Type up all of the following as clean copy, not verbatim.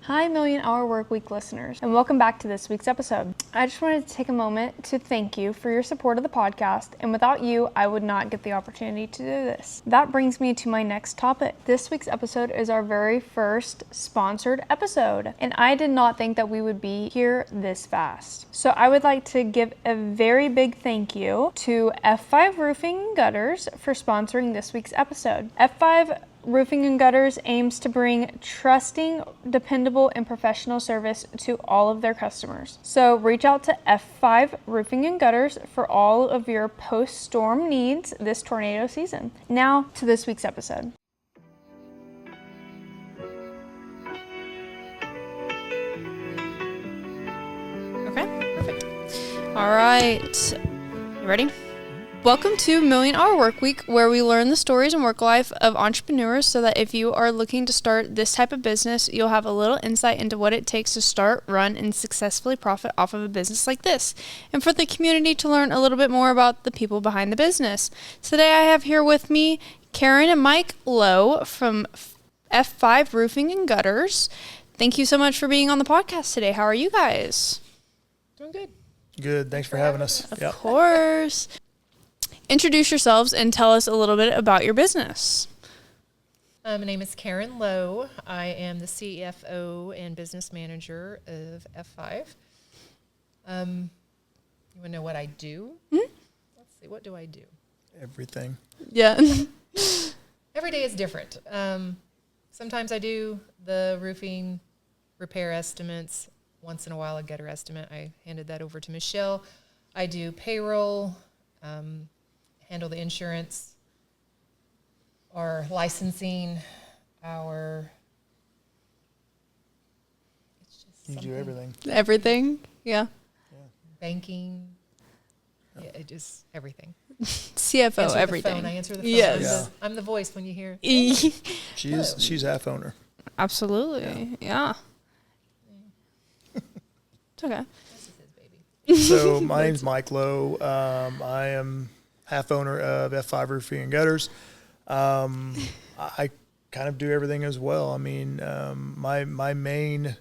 Hi, Million Hour Workweek listeners, and welcome back to this week's episode. I just wanted to take a moment to thank you for your support of the podcast, and without you, I would not get the opportunity to do this. That brings me to my next topic. This week's episode is our very first sponsored episode, and I did not think that we would be here this fast. So I would like to give a very big thank you to F5 Roofing and Gutters for sponsoring this week's episode. F5 Roofing and Gutters aims to bring trusting, dependable, and professional service to all of their customers. So reach out to F5 Roofing and Gutters for all of your post-storm needs this tornado season. Now to this week's episode. Okay, perfect. All right, you ready? Welcome to Million Hour Workweek, where we learn the stories and work life of entrepreneurs so that if you are looking to start this type of business, you'll have a little insight into what it takes to start, run, and successfully profit off of a business like this, and for the community to learn a little bit more about the people behind the business. Today I have here with me Karen Mike Loewe from F5 Roofing and Gutters. Thank you so much for being on the podcast today. How are you guys? Doing good. Good. Thanks for having us. Of course. Introduce yourselves and tell us a little bit about your business. My name is Karen Loewe. I am the CFO and business manager of F5. You want to know what I do? Mm-hmm. Let's see. What do I do? Everything. Yeah. Every day is different. Sometimes I do the roofing repair estimates. Once in a while, a gutter estimate. I handed that over to Michelle. I do payroll. Handle the insurance, our licensing, You do everything. Everything? Yeah. Banking, it just everything. CFO, Answer everything. The phone. I answer the phone. Yes. I'm the voice when you hear. She's half owner. Absolutely. Yeah. It's okay. This is his baby. So my name's Mike Loewe. I am half owner of F5 Roofing and Gutters. I kind of do everything as well. I mean, my main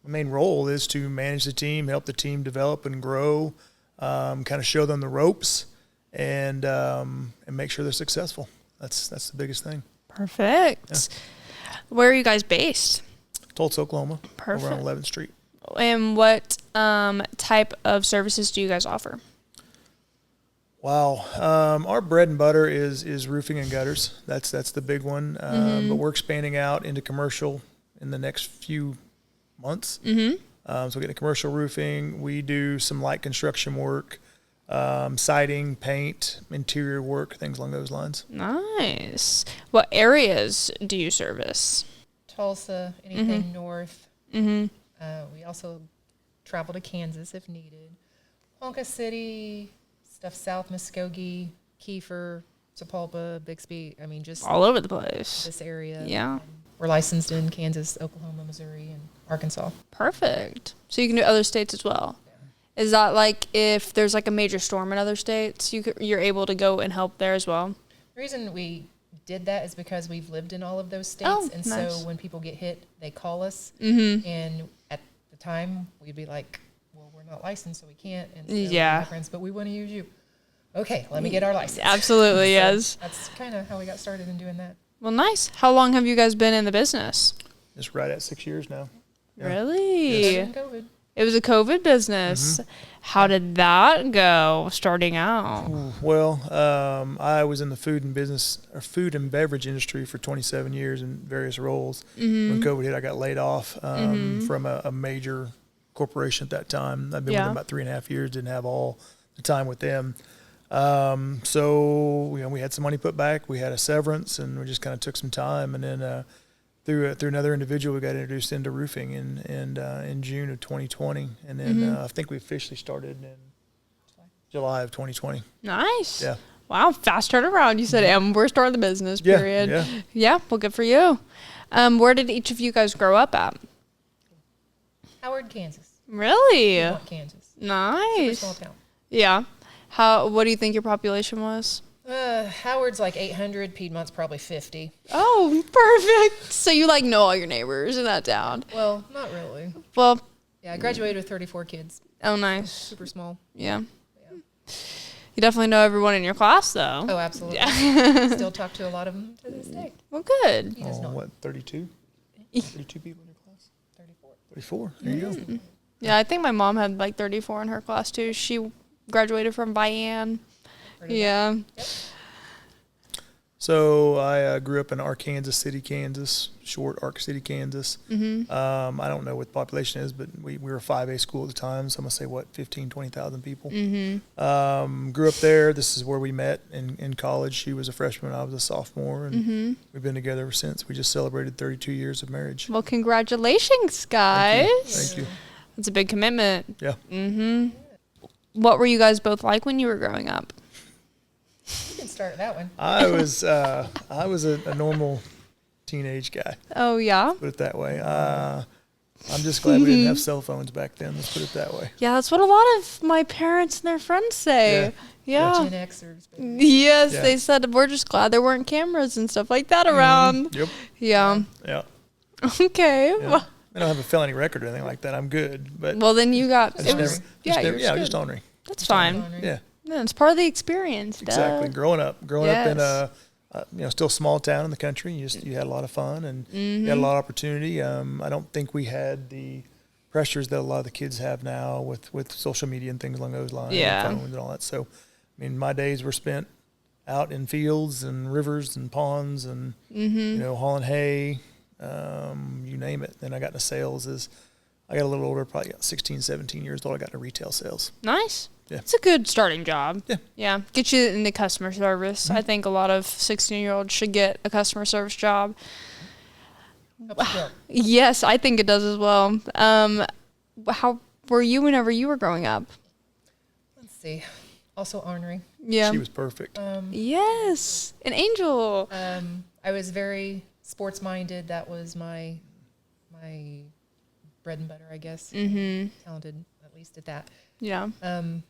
role is to manage the team, help the team develop and grow, kind of show them the ropes, and make sure they're successful. That's the biggest thing. Perfect. Yeah. Where are you guys based? Tulsa, Oklahoma. Perfect. Over on 11th Street. And what type of services do you guys offer? Wow. Our bread and butter is roofing and gutters. That's the big one. But we're expanding out into commercial in the next few months. Mm-hmm. So we're getting commercial roofing. We do some light construction work, siding, paint, interior work, things along those lines. Nice. What areas do you service? Tulsa, anything north. Mm-hmm. We also travel to Kansas if needed. Ponca City, stuff south, Muskogee, Kiefer, Sapulpa, Bixby. I mean, just all over the place. This area. Yeah. We're licensed in Kansas, Oklahoma, Missouri, and Arkansas. Perfect. So you can do other states as well. Yeah. Is that like if there's like a major storm in other states, you're able to go and help there as well? The reason we did that is because we've lived in all of those states, and nice. So when people get hit, they call us, and at the time we'd be like, "Well, we're not licensed, so we can't." And so yeah, friends, but we want to use you. Okay, let me get our license. Absolutely, so yes. That's kind of how we got started in doing that. Well, nice. How long have you guys been in the business? Just right at 6 years now. Yeah. Really? Yes. COVID. It was a COVID business. Mm-hmm. How did that go starting out? Well, I was in the food and beverage industry for 27 years in various roles. Mm-hmm. When COVID hit, I got laid off from a major corporation at that time. I've been with them about 3.5 years, didn't have all the time with them. So, we had some money put back. We had a severance, and we just kind of took some time. And then through another individual, we got introduced into roofing in June of 2020, and then I think we officially started in July of 2020. Nice. Yeah. Wow, fast turnaround. You said, we're starting the business, period. Yeah, well, good for you. Where did each of you guys grow up at? Howard, Kansas. Really? Kansas. Nice. Super small town. Yeah. What do you think your population was? Howard's like 800, Piedmont's probably 50. Oh, perfect. So you like know all your neighbors in that town. Well, not really. Well, Yeah, I graduated with 34 kids. oh, nice. Super small. Yeah. You definitely know everyone in your class, though. Oh, absolutely. Yeah. Still talk to a lot of them to this day. Well, good. He does not. What, 32? 32 people in your class? 34. 34. There you go. Yeah, I think my mom had like 34 in her class, too. She graduated from Vian. Yeah. Yep. So I grew up in Arkansas City, Kansas, short Ark City, Kansas. I don't know what the population is, but we were a 5A school at the time, so I'm going to say, 15, 20,000 people. Grew up there. This is where we met in college. She was a freshman, I was a sophomore, and we've been together ever since. We just celebrated 32 years of marriage. Well, congratulations, guys. Thank you. That's a big commitment. Yeah. What were you guys both like when you were growing up? You can start that one. I was a normal teenage guy. Oh, yeah? Put it that way. I'm just glad we didn't have cell phones back then. Let's put it that way. Yeah, that's what a lot of my parents and their friends say. Yeah. Gen Xers. baby. Yes, Yeah. they said we're just glad there weren't cameras and stuff like that around. Yep. Yeah. Yeah. Okay. Yeah. Well, I don't have a felony record or anything like that. I'm good. But then you got I just never, you're just good. ornery. That's fine. Yeah. Yeah, it's part of the experience. Exactly. Duh. Growing up in Yes. still a small town in the country. You had a lot of fun and you had a lot of opportunity. I don't think we had the pressures that a lot of the kids have now with social media and things along those lines. Yeah. And phones and all that. So, I mean, my days were spent out in fields and rivers and ponds and hauling hay, you name it. Then I got into sales as I got a little older, probably got 16, 17 years old. I got into retail sales. Nice. Yeah. It's a good starting job. Yeah. Yeah. Get you into customer service. I think a lot of 16-year-olds should get a customer service job. Helps build. Yes, I think it does as well. How were you whenever you were growing up? Let's see. Also ornery. Yeah. She was perfect. Yes. An angel. I was very sports minded. That was my bread and butter, I guess. Talented, at least at that. Yeah.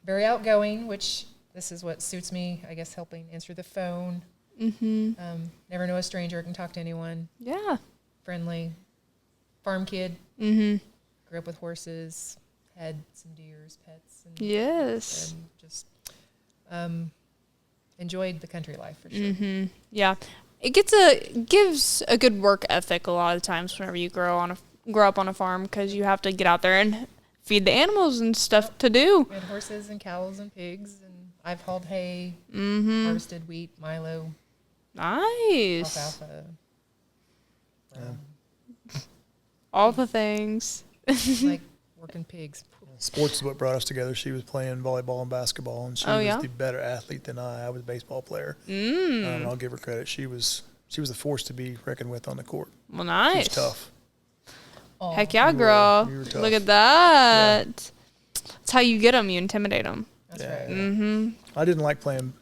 Very outgoing, which this is what suits me, I guess, helping answer the phone. Never know a stranger, can talk to anyone. Yeah. Friendly. Farm kid. Grew up with horses, had some deers, pets. And, Yes. and just enjoyed the country life for sure. Yeah. It gives a good work ethic a lot of times whenever you grow up on a farm, because you have to get out there and feed the animals and stuff to do. We had horses and cows and pigs, and I've hauled hay, harvested wheat, milo, Nice. alfalfa. All the things. Like working pigs. Sports is what brought us together. She was playing volleyball and basketball, and she Oh, was yeah? the better athlete than I. I was a baseball player. And I'll give her credit. She was a force to be reckoned with on the court. Well, She nice. was tough. Oh, Heck yeah, You were- girl. you were tough. Look at that. That's how you get them. You intimidate them. That's Yeah. right. I didn't like playing.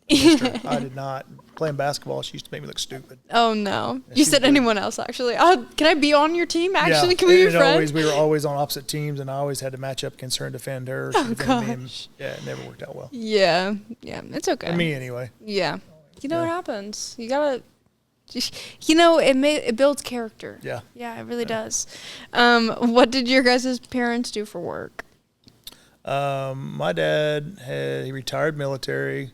against her. I did not. Playing basketball, she used to make me look stupid. Oh, no. Yeah, You she's said good. anyone else, actually. Can I be on your team, actually? Yeah, Can we be and friends? we were always on opposite teams, and I always had to match up against her and defend her. She defended me, and gosh. yeah, it never worked out well. Yeah. Yeah. It's okay. For me, anyway. Yeah. You know Yeah. what happens. You gotta, it builds character. Yeah. Yeah, it really does. What did your guys' parents do for work? My dad he retired military,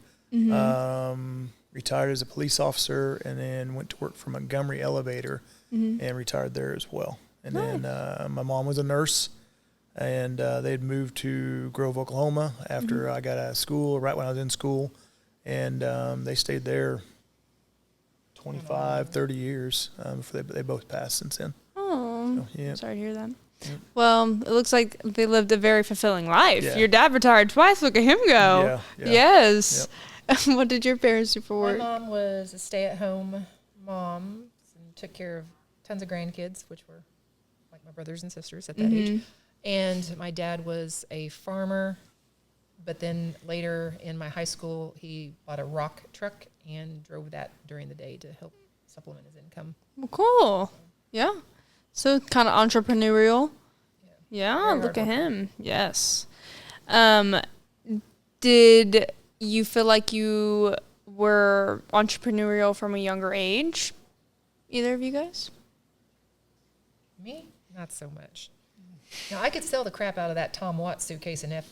retired as a police officer, and then went to work for Montgomery Elevator and retired there as well. And then my mom was a nurse, and they had moved to Grove, Oklahoma after I got out of school, right when I was in school. And they stayed there 25, 30 years before they both passed since then. Oh, So, yeah. sorry to hear that. Yep. Well, it looks like they lived a very fulfilling life. Yeah. Your dad retired twice. Look at him go. Yeah, yeah. Yes. What did your parents do for My work? mom was a stay-at-home mom and took care of tons of grandkids, which were like my brothers and sisters at that age. And my dad was a farmer, but then later in my high school, he bought a rock truck and drove that during the day to help supplement his income. Well, cool. Yeah. So kind of entrepreneurial. Yeah, Very look at hard him. Yes. Did you feel like you were entrepreneurial from a younger age? Either of you guys? Me? Not so much. Now, I could sell the crap out of that Tom Watt suitcase and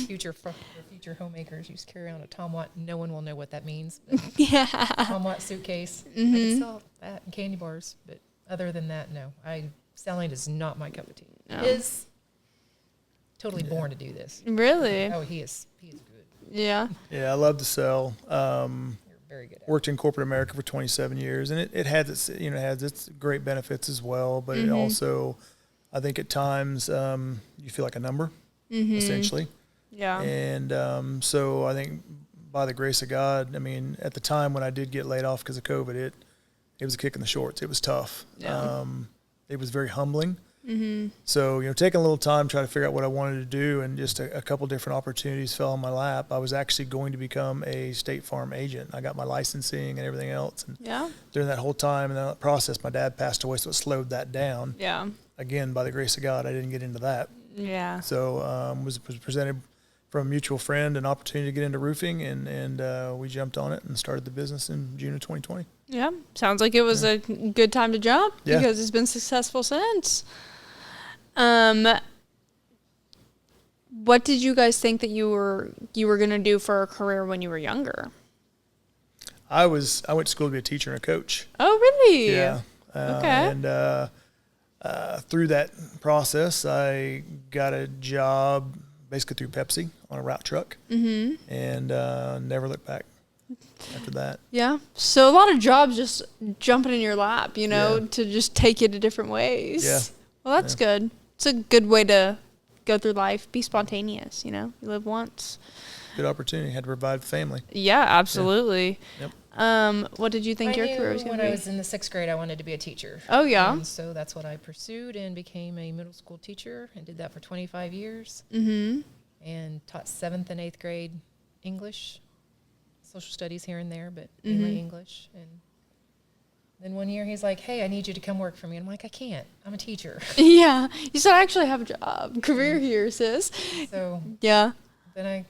future homemakers used to carry around a Tom Watt. No one will know what that means. Yeah. Tom Watt suitcase. I could sell that and candy bars, but other than that, no. Selling is not my cup of tea. No. Is totally born to do this. Really? Oh, he is good. Yeah. Yeah, I love to sell. You're very good at it. Worked in corporate America for 27 years, and it has its great benefits as well. But it also, I think at times you feel like a number, essentially. Yeah. And so I think by the grace of God, I mean, at the time when I did get laid off because of COVID, it was a kick in the shorts. It was tough. Yeah. It was very humbling. So, taking a little time, trying to figure out what I wanted to do, and just a couple different opportunities fell on my lap. I was actually going to become a State Farm agent. I got my licensing and everything else. And during that whole time and that process, my dad passed away, so it slowed that down. Yeah. Again, by the grace of God, I didn't get into that. Yeah. So was presented from a mutual friend an opportunity to get into roofing, and we jumped on it and started the business in June of 2020. Yeah. Sounds like it was a good time to jump because it's been successful since. What did you guys think that you were going to do for a career when you were younger? I went to school to be a teacher and a coach. Oh, really? Yeah. Okay. And through that process, I got a job basically through Pepsi on a route truck, and never looked back after that. Yeah. So a lot of jobs just jumping in your lap, to just take you to different ways. Yeah. Well, that's good. It's a good way to go through life. Be spontaneous, You live once. Good opportunity. Had to provide for family. Yeah, absolutely. Yep. What did you think your career was going to be? When I was in the 6th grade, I wanted to be a teacher. Oh, yeah. And so that's what I pursued and became a middle school teacher and did that for 25 years. And taught 7th and 8th grade English, social studies here and there, but mainly English. And then one year he's like, "Hey, I need you to come work for me." And I'm like, "I can't. I'm a teacher." Yeah. You said, "I actually have a job. Career here, sis." So yeah. Then I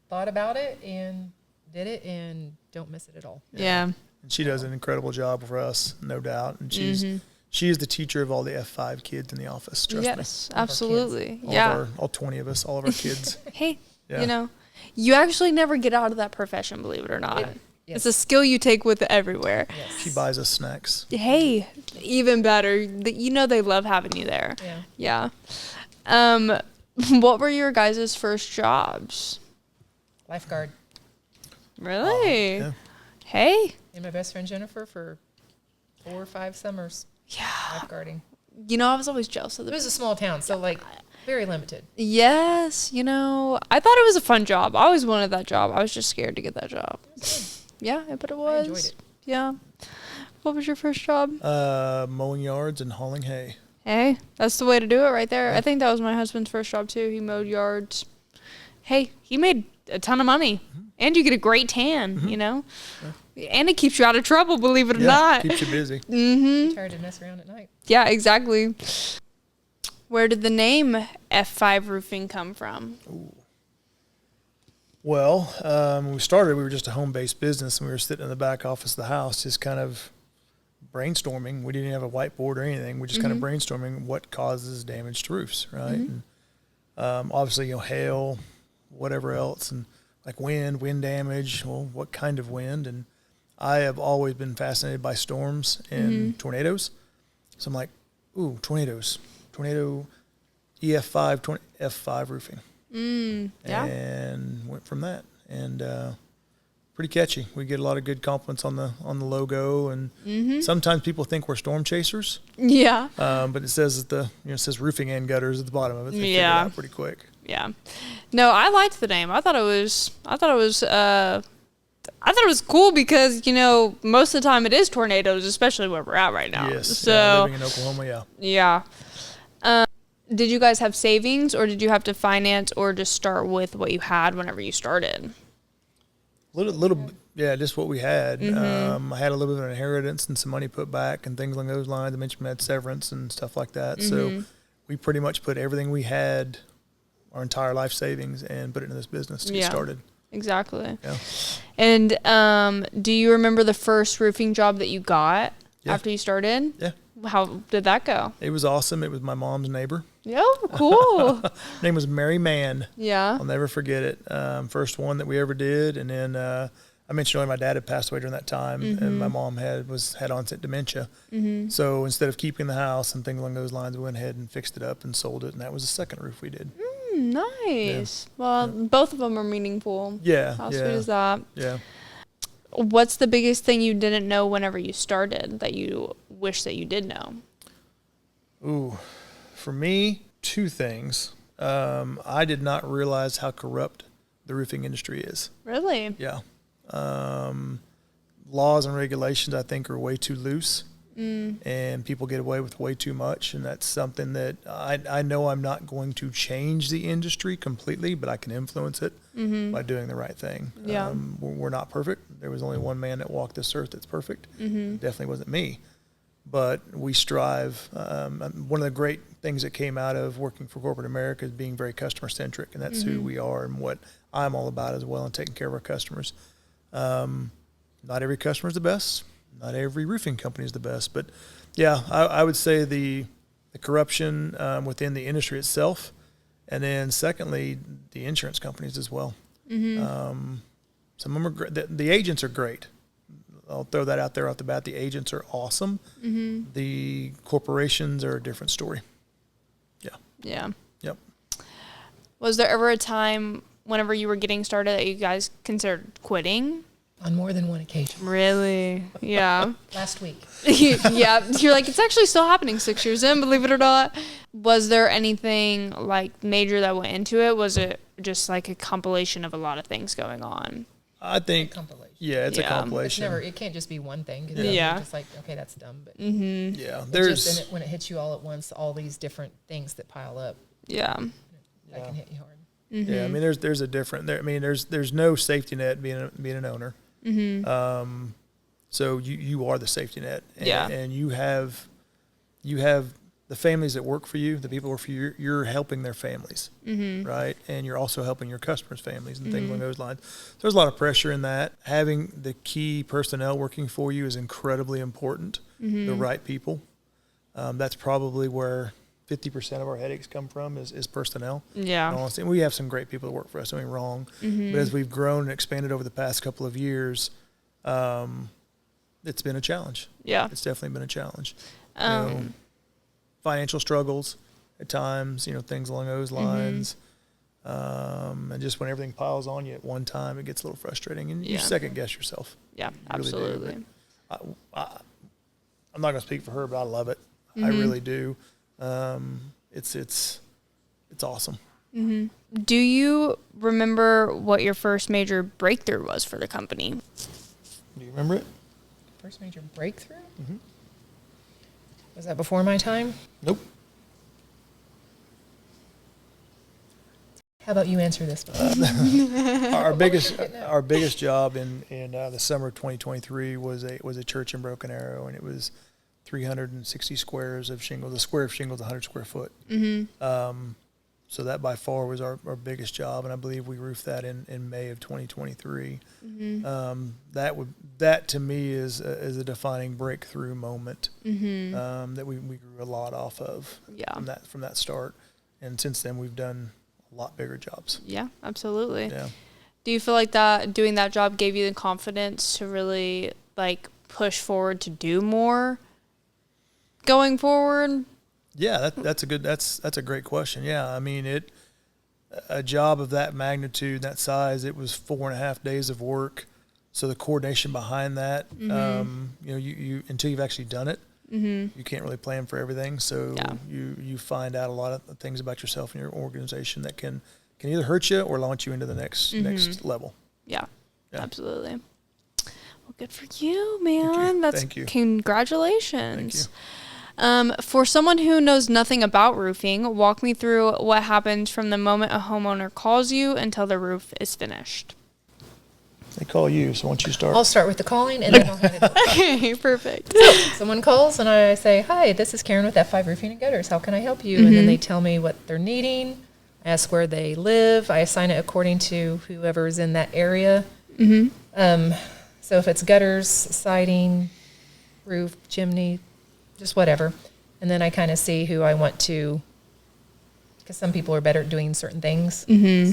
thought about it and did it and don't miss it at all. Yeah. And she does an incredible job for us, no doubt. And she is the teacher of all the F5 kids in the office. Trust me. Yes, absolutely. All 20 of us, all of our kids. Hey, you actually never get out of that profession, believe it or not. Yes. It's a skill you take with everywhere. Yes. She buys us snacks. Hey, even better. They love having you there. Yeah. What were your guys' first jobs? Lifeguard. Really? Yeah. Hey. And my best friend Jennifer for 4 or 5 summers. Yeah. Lifeguarding. I was always jealous of It was a small town, so very limited. Yes, I thought it was a fun job. I always wanted that job. I was just scared to get that job. Yeah, but it was. I enjoyed it. Yeah. What was your first job? Mowing yards and hauling hay. Hey, that's the way to do it right there. I think that was my husband's first job too. He mowed yards. Hey, he made a ton of money. And you get a great tan, And it keeps you out of trouble, believe it or not. Keeps you busy. Tired to mess around at night. Yeah, exactly. Where did the name F5 Roofing come from? Ooh. Well, when we started, we were just a home-based business, and we were sitting in the back office of the house just kind of brainstorming. We didn't have a whiteboard or anything. We just kind of brainstorming what causes damage to roofs, right? And obviously, hail, whatever else, and like wind damage. Well, what kind of wind? And I have always been fascinated by storms and tornadoes. So I'm like, ooh, tornadoes. Tornado EF5, F5 roofing. Yeah. And went from that. And pretty catchy. We get a lot of good compliments on the logo, and sometimes people think we're storm chasers. Yeah. But it says that it says roofing and gutters at the bottom of it. They figured it out pretty quick. Yeah. No, I liked the name. I thought it was cool because, most of the time it is tornadoes, especially where we're at right now. Yes. So living in Oklahoma, yeah. Did you guys have savings, or did you have to finance, or just start with what you had whenever you started? Just what we had. I had a little bit of an inheritance and some money put back and things along those lines. I mentioned we had severance and stuff like that. So we pretty much put everything we had, our entire life savings, and put it into this business to get started. exactly. Yeah. And do you remember the first roofing job that you got after you started? Yeah. How did that go? It was awesome. It was my mom's neighbor. Yeah, cool. Her name was Mary Mann. Yeah. I'll never forget it. First one that we ever did. And then I mentioned earlier my dad had passed away during that time, and my mom had onset dementia. So instead of keeping the house and things along those lines, we went ahead and fixed it up and sold it. And that was the second roof we did. Nice. Yeah. Well, both of them are meaningful. Yeah. How sweet is that? Yeah. What's the biggest thing you didn't know whenever you started that you wish that you did know? Ooh, for me, two things. I did not realize how corrupt the roofing industry is. Really? Yeah. Laws and regulations, I think, are way too loose. And people get away with way too much, and that's something that I know I'm not going to change the industry completely, but I can influence it by doing the right thing. Yeah. We're not perfect. There was only one man that walked this earth that's perfect. It definitely wasn't me, but we strive. One of the great things that came out of working for corporate America is being very customer centric, and that's who we are and what I'm all about as well, and taking care of our customers. Not every customer is the best. Not every roofing company is the best, but yeah, I would say the corruption within the industry itself, and then secondly, the insurance companies as well. Some of them are great. The agents are great. I'll throw that out there off the bat. The agents are awesome. The corporations are a different story. Yeah. Yeah. Yep. Was there ever a time whenever you were getting started that you guys considered quitting? On more than one occasion. Really? Yeah. Last week. Yeah. You're like, it's actually still happening 6 years in, believe it or not. Was there anything like major that went into it? Was it just like a compilation of a lot of things going on? I think, Compilation. yeah, it's a Yeah. compilation. It can't just be one thing. 'Cause Yeah. you're just like, okay, that's dumb. But Yeah, it's there's just when it hits you all at once, all these different things that pile up, Yeah. that can hit you hard. yeah. I mean, there's a different. I mean, there's no safety net being an owner. So you are the safety net. And, Yeah. and you have the families that work for you, the people who work for you. You're helping their families, right? And you're also helping your customers' families and things along those lines. So there's a lot of pressure in that. Having the key personnel working for you is incredibly important. The right people. That's probably where 50% of our headaches come from is personnel. Yeah. Honestly, we have some great people that work for us, don't get me wrong. But as we've grown and expanded over the past couple of years, it's been a challenge. Yeah. It's definitely been a challenge. Financial struggles at times, things along those lines. And just when everything piles on you at one time, it gets a little frustrating, and you second guess yourself. Yeah, You really do. absolutely. I'm not going to speak for her, but I love it. I really do. It's awesome. Do you remember what your first major breakthrough was for the company? Do you remember it? First major breakthrough? Was that before my time? Nope. How about you answer this one? Our biggest job in the summer of 2023 was a church in Broken Arrow, and it was 360 squares of shingles. A square of shingles, 100 square foot. So that by far was our biggest job, and I believe we roofed that in May of 2023. That to me is a defining breakthrough moment that we grew a lot off of. From that start, and since then we've done a lot bigger jobs. Yeah, absolutely. Yeah. Do you feel like that doing that job gave you the confidence to really like push forward to do more going forward? Yeah, that's a great question. Yeah, I mean a job of that magnitude, that size, it was 4.5 days of work. So the coordination behind that, you until you've actually done it, you can't really plan for everything. So you find out a lot of things about yourself and your organization that can either hurt you or launch you into the next level. Yeah, absolutely. Well, good for you, man. Thank you. Congratulations. Thank you. For someone who knows nothing about roofing, walk me through what happens from the moment a homeowner calls you until the roof is finished. They call you, so why don't you start? I'll start with the calling, and then I'll hand it over. Okay, perfect. Someone calls, and I say, "Hi, this is Karen with F5 Roofing and Gutters. How can I help you?" And then they tell me what they're needing. ask where they live. I assign it according to whoever is in that area. So if it's gutters, siding, roof, chimney, just whatever. And then I kind of see who I want to, because some people are better at doing certain things.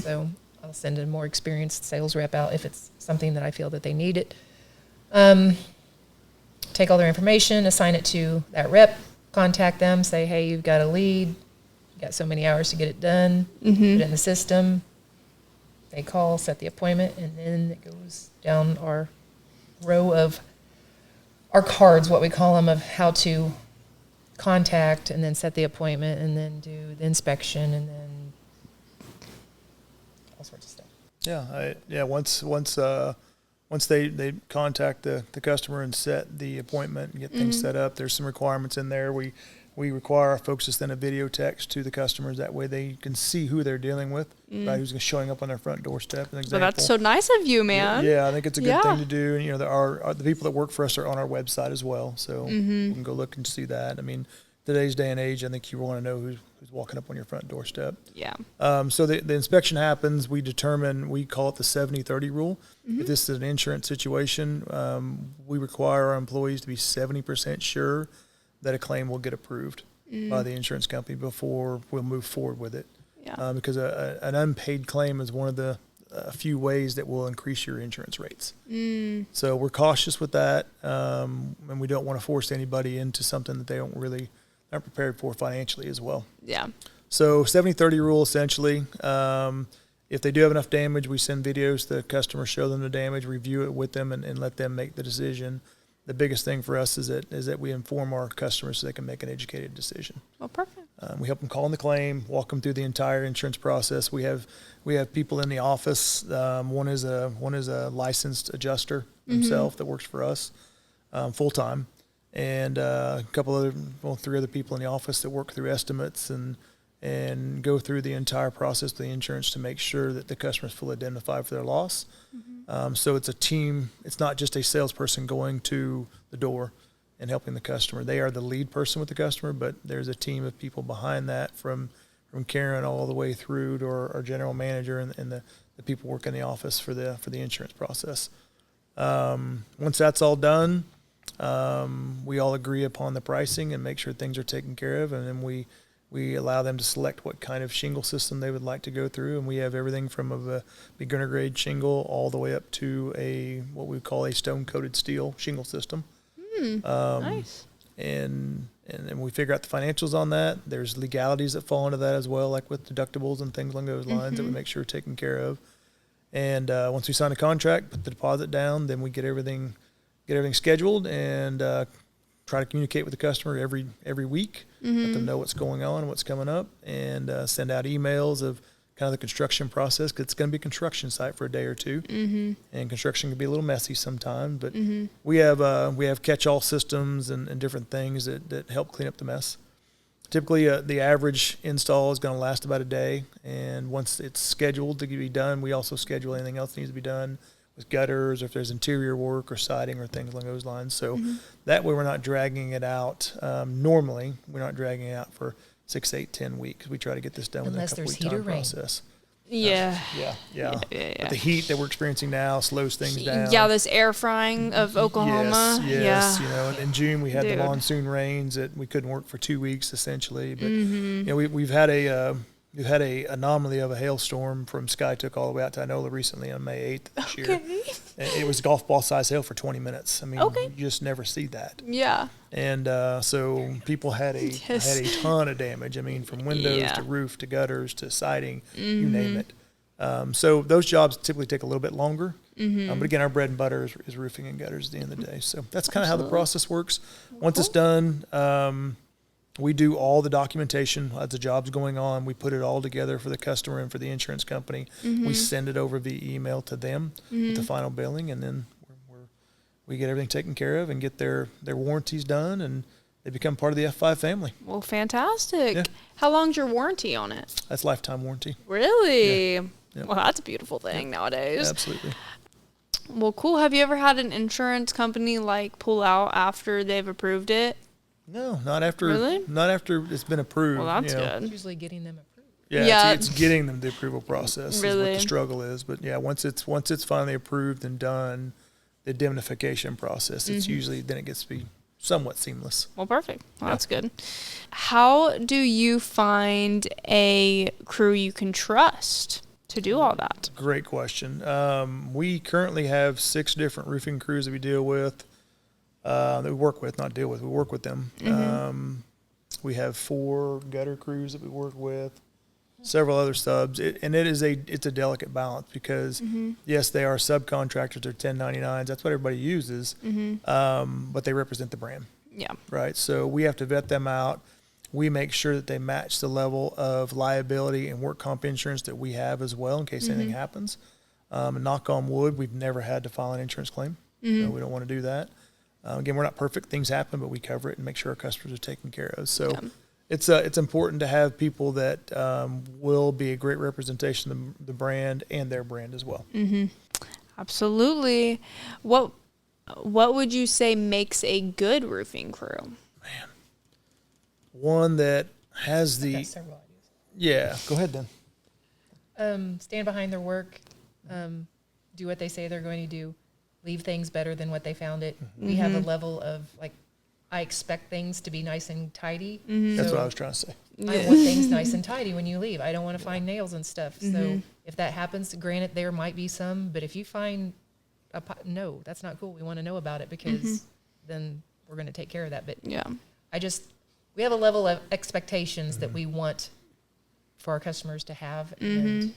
So I'll send a more experienced sales rep out if it's something that I feel that they need it. Take all their information, assign it to that rep, contact them, say, hey, you've got a lead, you got so many hours to get it done, put it in the system. They call, set the appointment, and then it goes down our row of our cards, what we call them, of how to contact and then set the appointment and then do the inspection and then all sorts of stuff. Once they contact the customer and set the appointment and get things set up, there's some requirements in there. We require our folks to send a video text to the customers. That way they can see who they're dealing with, right? Who's showing up on their front doorstep. An example. Well, that's so nice of you, man. Yeah, I think it's a good thing to do. And, the people that work for us are on our website as well. So you can go look and see that. I mean, today's day and age, I think you want to know who's walking up on your front doorstep. Yeah. So the inspection happens. We call it the 70-30 rule. If this is an insurance situation, we require our employees to be 70% sure that a claim will get approved by the insurance company before we'll move forward with it. Yeah. Because an unpaid claim is one of the few ways that will increase your insurance rates. So we're cautious with that, and we don't want to force anybody into something that they aren't prepared for financially as well. Yeah. So 70-30 rule, essentially, if they do have enough damage, we send videos to the customer, show them the damage, review it with them, and let them make the decision. The biggest thing for us is that we inform our customers so they can make an educated decision. Well, perfect. We help them call in the claim, walk them through the entire insurance process. We have people in the office. One is a licensed adjuster himself that works for us full time, and three other people in the office that work through estimates and go through the entire process of the insurance to make sure that the customer is fully indemnified for their loss. So it's a team. It's not just a salesperson going to the door and helping the customer. They are the lead person with the customer, but there's a team of people behind that from Karen all the way through to our general manager and the people working in the office for the insurance process. Once that's all done, we all agree upon the pricing and make sure things are taken care of, and then we allow them to select what kind of shingle system they would like to go through, and we have everything from a beginner grade shingle all the way up to what we call a stone coated steel shingle system. Nice. And we figure out the financials on that. There's legalities that fall into that as well, like with deductibles and things along those lines that we make sure are taken care of. And once we sign a contract, put the deposit down, then we get everything scheduled and try to communicate with the customer every week, let them know what's going on and what's coming up, and send out emails of kind of the construction process, because it's going to be a construction site for a day or two, and construction can be a little messy sometimes, but we have catch-all systems and different things that help clean up the mess. Typically, the average install is going to last about a day, and once it's scheduled to be done, we also schedule anything else that needs to be done with gutters, or if there's interior work or siding or things along those lines. So that way we're not dragging it out. Normally, we're not dragging it out for 6, 8, 10 weeks. We try to get this done within a couple week time process. Yeah. But the heat that we're experiencing now slows things down. Yeah, this air frying of Oklahoma. Yes. Yeah. In June we had the monsoon rains that we couldn't work for 2 weeks essentially. But we've had a anomaly of a hailstorm from Skytook all the way out to Inola recently on May 8th this year. It was golf ball size hail for 20 minutes. I mean, you just never see that. Yeah. And so people had a ton of damage. I mean, from windows to roof to gutters to siding, you name it. So those jobs typically take a little bit longer. But again, our bread and butter is roofing and gutters at the end of the day. So that's kind of how the process works. Once it's done, we do all the documentation as the job's going on. We put it all together for the customer and for the insurance company. We send it over via email to them with the final billing, and then we get everything taken care of and get their warranties done, and they become part of the F5 family. Well, fantastic. Yeah. How long's your warranty on it? That's lifetime warranty. Really? Yeah. Yep. Well, that's a beautiful thing nowadays. Absolutely. Well, cool. Have you ever had an insurance company pull out after they've approved it? No, not after. Really? Not after it's been approved. Well, that's good. It's usually getting them approved. Yeah. It's getting them the approval process is what Really? the struggle is. But yeah, once it's finally approved and done, the indemnification process, it's usually, then it gets to be somewhat seamless. Well, perfect. Well, that's good. How do you find a crew you can trust to do all that? Great question. We currently have 6 different roofing crews that we deal with, that we work with, not deal with. We work with them. We have 4 gutter crews that we work with, several other subs, it's a delicate balance because yes, they are subcontractors, they're 1099s. That's what everybody uses, but they represent the brand. Yeah. Right. So we have to vet them out. We make sure that they match the level of liability and work comp insurance that we have as well in case anything happens. And knock on wood, we've never had to file an insurance claim. So we don't want to do that. Again, we're not perfect. Things happen, but we cover it and make sure our customers are taken care of. So it's important to have people that will be a great representation of the brand and their brand as well. Absolutely. What would you say makes a good roofing crew? Man, one that has I've got several ideas. yeah. Go ahead then. Stand behind their work, do what they say they're going to do, leave things better than what they found it. We have a level of, like, I expect things to be nice and tidy. That's So what I was trying to say. I want things nice and tidy when you leave. I don't want to find nails and stuff. So if that happens, granted, there might be some, but if you find no, that's not cool. We want to know about it because then we're going to take care of that. But Yeah. we have a level of expectations that we want for our customers to have. And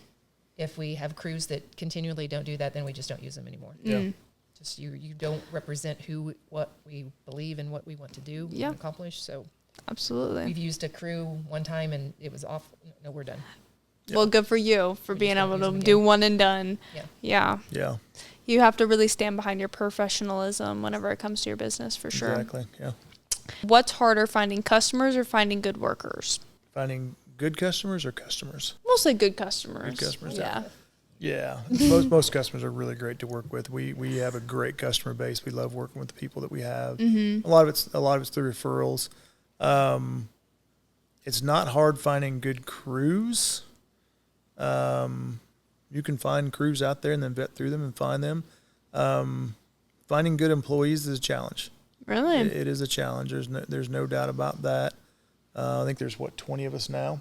if we have crews that continually don't do that, then we just don't use them anymore. Yeah. Just you don't represent what we believe and what we want to do Yeah. and accomplish. So Absolutely. we've used a crew one time and it was off. No, we're done. Well, good for you for We being just don't able use to them do again. one and done. Yeah. Yeah. Yeah. You have to really stand behind your professionalism whenever it comes to your business, for sure. Exactly. Yeah. What's harder, finding customers or finding good workers? Finding good customers or customers? Mostly good customers. Good customers, Yeah. Yeah. Most customers are really great to work with. We have a great customer base. We love working with the people that we have. A lot of it's through referrals. It's not hard finding good crews. You can find crews out there and then vet through them and find them. Finding good employees is a challenge. Really? It is a challenge. There's no doubt about that. I think there's 20 of us now.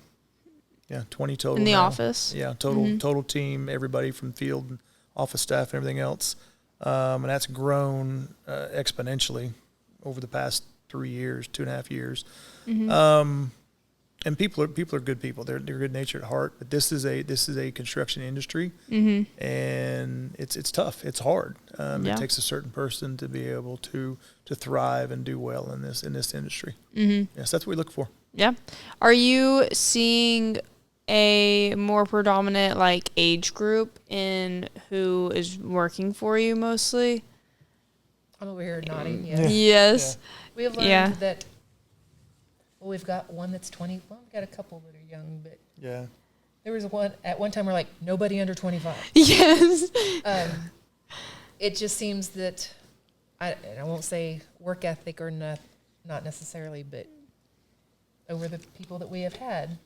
Yeah, 20 total In the now. office? Yeah, total team, everybody from field and office staff and everything else. And that's grown exponentially over the past 3 years, 2.5 years. And people are good people. They're good natured at heart. But this is a construction industry, and it's tough. It's hard. It takes a certain person to be able to thrive and do well in this industry. Yes, that's what we look for. Yeah. Are you seeing a more predominant like age group in who is working for you mostly? I'm over here nodding. Yeah. Yes. We have learned that. Well, we've got one that's 20. Well, we've got a couple that are young, but Yeah. there was one at one time we're like nobody under 25. Yes. It just seems that I won't say work ethic or not necessarily, but over the people that we have had,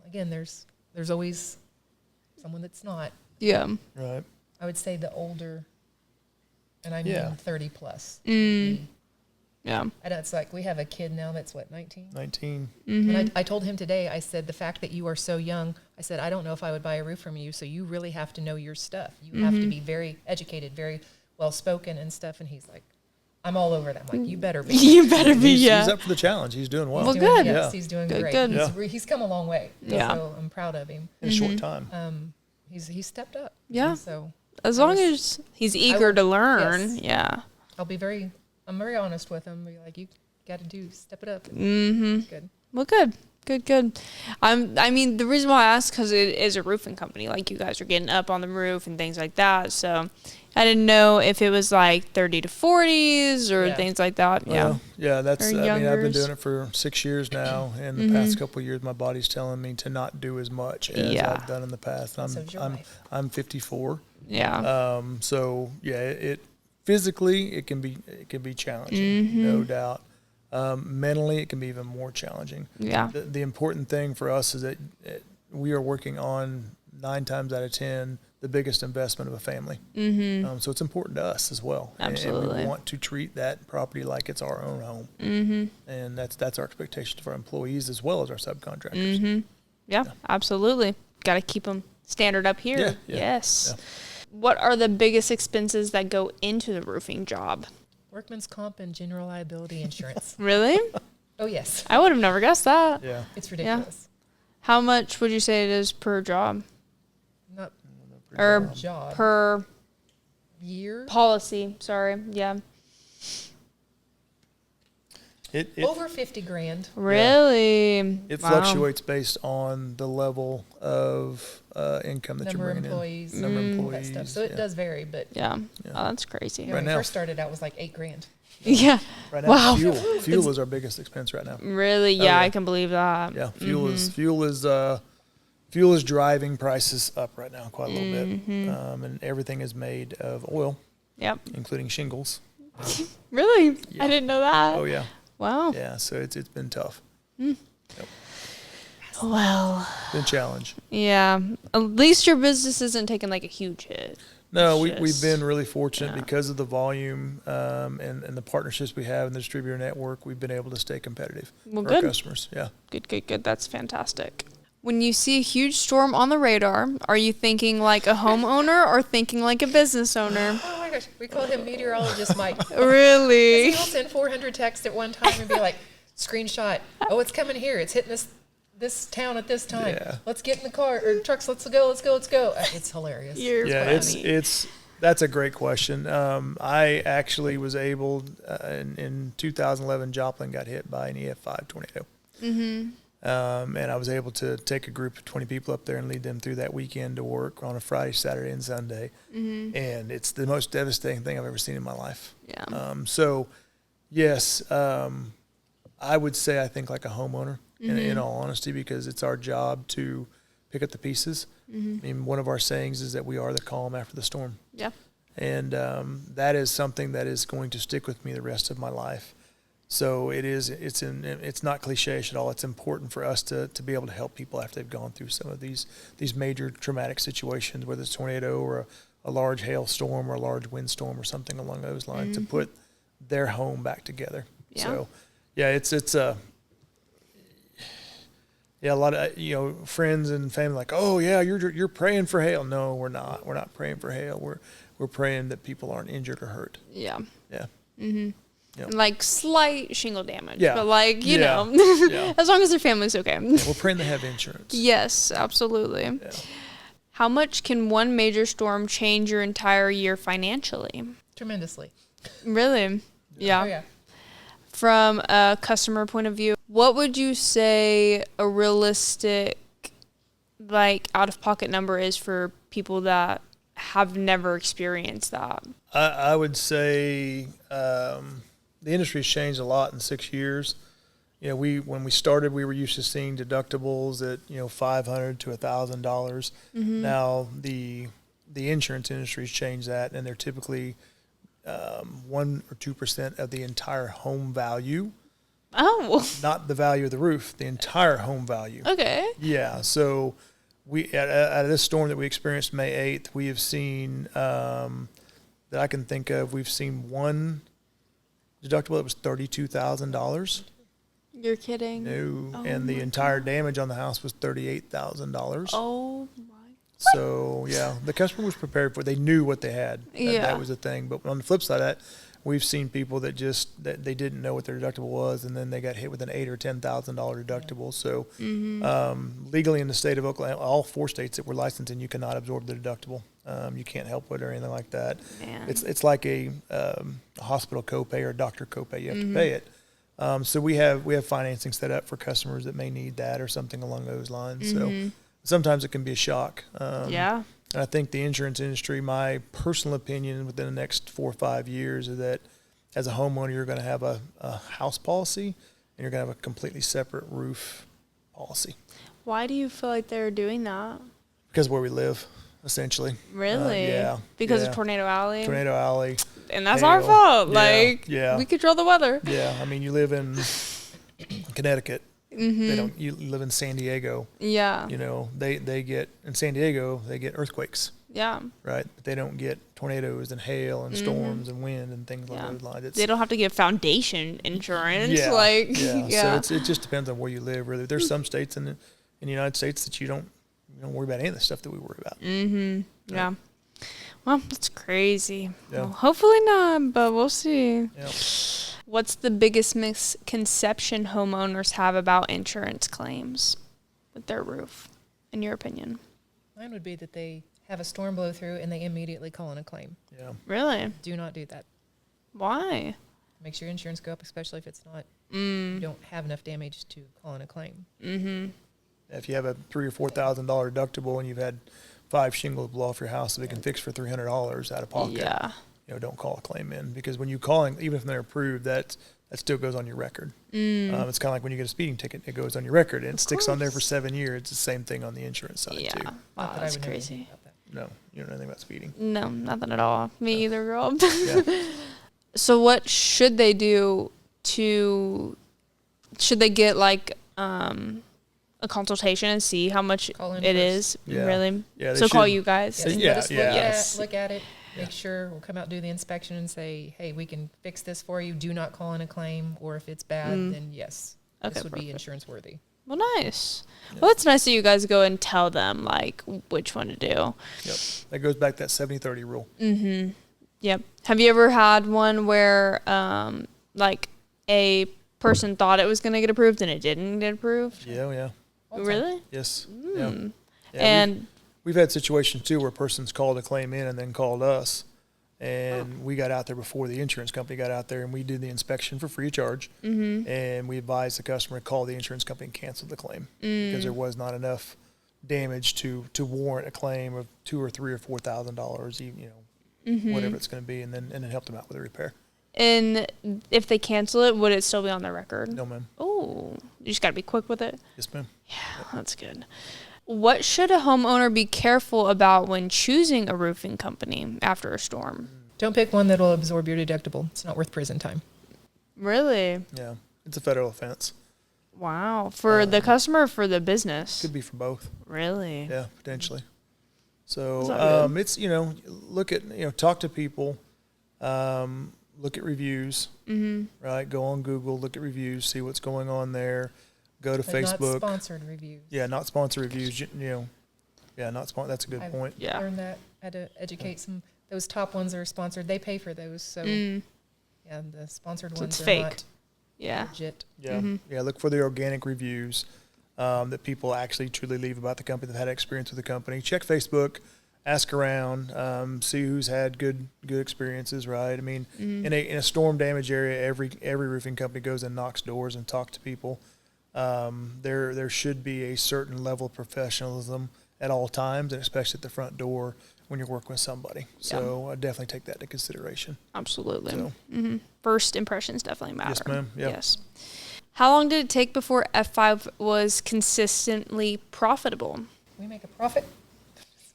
again, there's always someone that's not. Yeah. Right. I would say the older, and I mean Yeah. 30 plus. Yeah. I know it's like we have a kid now that's what, 19? 19. And I told him today, I said, the fact that you are so young, I said, I don't know if I would buy a roof from you, so you really have to know your stuff. You have to be very educated, very well-spoken and stuff. And he's like, I'm all over that. I'm like, you better be. You better be, He's yeah. up for the challenge. He's doing well. Well, He's doing- good. Yes, Yeah. he's doing Good, great. good. He's come a long way. Yeah. So I'm proud of him. In a short time. He's stepped up. Yeah. So As long as he's eager to learn. yes. Yeah. I'm very honest with him. Be like, you got to step it up. Good. Well, good. Good. I mean, the reason why I asked, because it is a roofing company. Like, you guys are getting up on the roof and things like that. So I didn't know if it was like 30 to 40s or Yeah. things like that. Yeah. Yeah, that's, Or I've been youngers. doing it for 6 years now. And the past couple of years, my body's telling me to not do as much as Yeah. I've done in the past. So's your wife. I'm 54. Yeah. So yeah, it physically, it can be challenging, no doubt. Mentally, it can be even more challenging. Yeah. The important thing for us is that we are working on 9 times out of 10 the biggest investment of a family. Mm-hmm. So it's important to us as well. Absolutely. And we want to treat that property like it's our own home. Mm-hmm. And that's our expectation for our employees as well as our subcontractors. Mm-hmm. Yeah, absolutely. Got to keep them standard up here. Yeah, Yes. yeah. What are the biggest expenses that go into the roofing job? Workman's comp and general liability insurance. Really? Oh, yes. I would have never guessed that. Yeah. It's ridiculous. How much would you say it is per job? Not Or job. per Year? policy? Sorry. Yeah. It Over 50 grand. Really? It Wow. fluctuates based on the level of income that Number you're of bringing employees. in. Number of That employees. stuff. So it does vary, but Yeah. Yeah. Oh, that's crazy. you know, Right when now. we first started out, it was like 8 grand. Yeah. Right now, Wow. fuel is our biggest expense right now. Really? Yeah, yeah. I can believe that. Yeah, fuel is driving prices up right now quite a little bit, and everything is made of oil, Yep. including shingles. Really? Yeah. I didn't know that. Oh yeah, Wow. yeah. So it's been tough. Well, It's been a challenge. yeah. At least your business isn't taking like a huge hit. No, It's we've just- been really fortunate yeah. because of the volume and the partnerships we have in the distributor network. We've been able to stay competitive Well, for our good. customers. Yeah. Good. That's fantastic. When you see a huge storm on the radar, are you thinking like a homeowner or thinking like a business owner? Oh my gosh. We call him Meteorologist Mike. Really? He'll send 400 texts at one time and be like, screenshot. Oh, it's coming here. It's hitting this town at this time. Yeah. Let's get in the car or trucks. Let's go. It's hilarious. You're Yeah, funny. that's a great question. I actually was able in 2011. Joplin got hit by an EF5 tornado, and I was able to take a group of 20 people up there and lead them through that weekend to work on a Friday, Saturday, and Sunday. And it's the most devastating thing I've ever seen in my life. Yeah. So, yes, I would say I think like a homeowner. In all honesty, because it's our job to pick up the pieces. I mean, one of our sayings is that we are the calm after the storm. Yeah. And that is something that is going to stick with me the rest of my life. So it's not cliche-ish at all. It's important for us to be able to help people after they've gone through some of these major traumatic situations, whether it's a tornado or a large hailstorm or a large windstorm or something along those lines, to put their home back together. Yeah. So, yeah, it's yeah, a lot of friends and family like, oh yeah, you're praying for hail. No, we're not. We're not praying for hail. We're praying that people aren't injured or hurt. Yeah. Yeah. And like slight shingle damage. Yeah. But like, you Yeah. know, Yeah. as long as their family's okay. Yeah, we're praying they have insurance. Yes, absolutely. Yeah. How much can one major storm change your entire year financially? Tremendously. Really? Yeah. Oh, yeah. From a customer point of view, what would you say a realistic, like, out-of-pocket number is for people that have never experienced that? I would say the industry's changed a lot in 6 years. When we started, we were used to seeing deductibles at $500 to $1,000. Now the insurance industry's changed that, and they're typically 1 or 2% of the entire home value. Oh, Not the value of the roof, the entire home value. okay. Yeah, so we out of this storm that we experienced May 8th, we have seen that I can think of. We've seen one deductible that was $32,000. You're kidding. No, Oh and the my entire damage on the house was $38,000. Oh my. So yeah, the customer was prepared for it. They knew what they had. Yeah. That was the thing. But on the flip side of that, we've seen people that that they didn't know what their deductible was, and then they got hit with an $8,000 or $10,000 deductible. So legally in the state of Oklahoma, all 4 states that we're licensed in, you cannot absorb the deductible. You can't help with it or anything like that. Man. It's like a hospital copay or a doctor copay. You have to pay it. So we have financing set up for customers that may need that or something along those lines. So sometimes it can be a shock. Yeah. And I think the insurance industry, my personal opinion within the next 4 or 5 years is that as a homeowner, you're going to have a house policy and you're going to have a completely separate roof policy. Why do you feel like they're doing that? Because of where we live, essentially. Really? Yeah. Because yeah. of Tornado Alley? Tornado Alley. And that's hail. our fault. Yeah, Like, yeah. we control the weather. Yeah, I mean, you live in Connecticut. Mm-hmm. They don't. You live in San Diego. Yeah. You know, they get in San Diego. They get earthquakes, Yeah. right? But they don't get tornadoes and hail and storms and wind and things Yeah. like those lines. They don't have to get foundation insurance. Yeah, Like, yeah. So it just depends on where you live. Really, there's some states in the United States that you don't worry about any of the stuff that we worry about. Mm-hmm. Yeah. Well, that's crazy. Yeah. Well, hopefully not, but we'll see. Yeah. What's the biggest misconception homeowners have about insurance claims with their roof, in your opinion? Mine would be that they have a storm blow through and they immediately call in a claim. Yeah. Really? Do not do that. Why? Makes your insurance go up, especially if it's not, you don't have enough damage to call in a claim. Mm-hmm. If you have a $3,000 or $4,000 deductible and you've had 5 shingles blow off your house that we can fix for $300 out of pocket, Yeah. don't call a claim in, because when you call in, even if they're approved, that still goes on your record. It's kind of like when you get a speeding ticket, it goes on your record and it sticks on there for 7 years. It's the same thing on the insurance side Yeah. too. Wow, Not that I that's would know anything crazy. about that. No, you don't know anything about speeding. No, nothing at all. Me either, girl. Yeah. So what should they do should they get like a consultation and see how much Call in it first. is? Yeah. Really? Yeah, they So call should- you guys. Yes, Yeah, let us yeah. look at it, Yeah. make sure, we'll come out, do the inspection and say, hey, we can fix this for you. Do not call in a claim, or if it's bad, then yes, Okay, this would be perfect. insurance worthy. Well, nice. Well, it's nice that you guys go and tell them like which one to do. Yep. That goes back to that 70-30 rule. Mm-hmm. Yep. Have you ever had one where like a person thought it was going to get approved and it didn't get approved? Yeah. All the time. Really? Yes. Mm. Yeah. Yeah, And we've had situations too where a person's called a claim in and then called us, and we got out there before the insurance company got out there, and we did the inspection for free of charge, and we advised the customer to call the insurance company and cancel the claim because there was not enough damage to warrant a claim of $2,000 or $3,000 or $4,000, whatever it's going to be, and then help them out with a repair. And if they cancel it, would it still be on their record? No, ma'am. Oh, you just got to be quick with it. Yes, ma'am. Yeah, that's good. What should a homeowner be careful about when choosing a roofing company after a storm? Don't pick one that'll absorb your deductible. It's not worth prison time. Really? Yeah, it's a federal offense. Wow. For the customer or for the business? Could be for both. Really? Yeah, potentially. That's So not good. it's look at talk to people, look at reviews, right? Go on Google, look at reviews, see what's going on there. Go to But Facebook. not sponsored reviews. Yeah, not sponsor reviews. Yeah, not sponsor. That's a good I've point. Yeah. learned that. I had to educate some. Those top ones are sponsored. They pay for those. So, yeah, the sponsored So ones it's are fake. not Yeah. legit. Yeah, yeah. Look for the organic reviews that people actually truly leave about the company, that had experience with the company. Check Facebook, ask around, see who's had good experiences. Right. I mean, in a storm damage area, every roofing company goes and knocks doors and talks to people. There should be a certain level of professionalism at all times, and especially at the front door when you're working with somebody. So I definitely take that into consideration. Absolutely. So. First impressions definitely matter. Yes, ma'am. Yep. Yes. How long did it take before F5 was consistently profitable? We make a profit.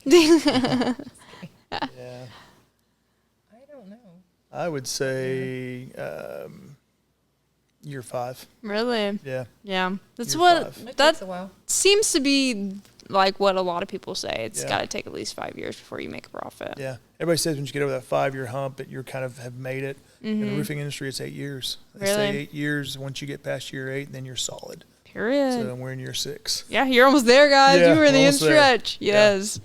Yeah. I don't know. I would say year 5. Really? Yeah. Yeah. That's Year what 5. It that takes a while. seems to be like what a lot of people say. It's Yeah. got to take at least 5 years before you make a profit. Yeah. Everybody says when you get over that 5-year hump that you're kind of have made it. In the roofing industry, it's 8 years. They say Really? 8 years. Once you get past year 8, then you're solid. Period. So we're in year 6. Yeah, you're almost there, guys. Yeah, you were in the end almost there. stretch. Yeah. Yes.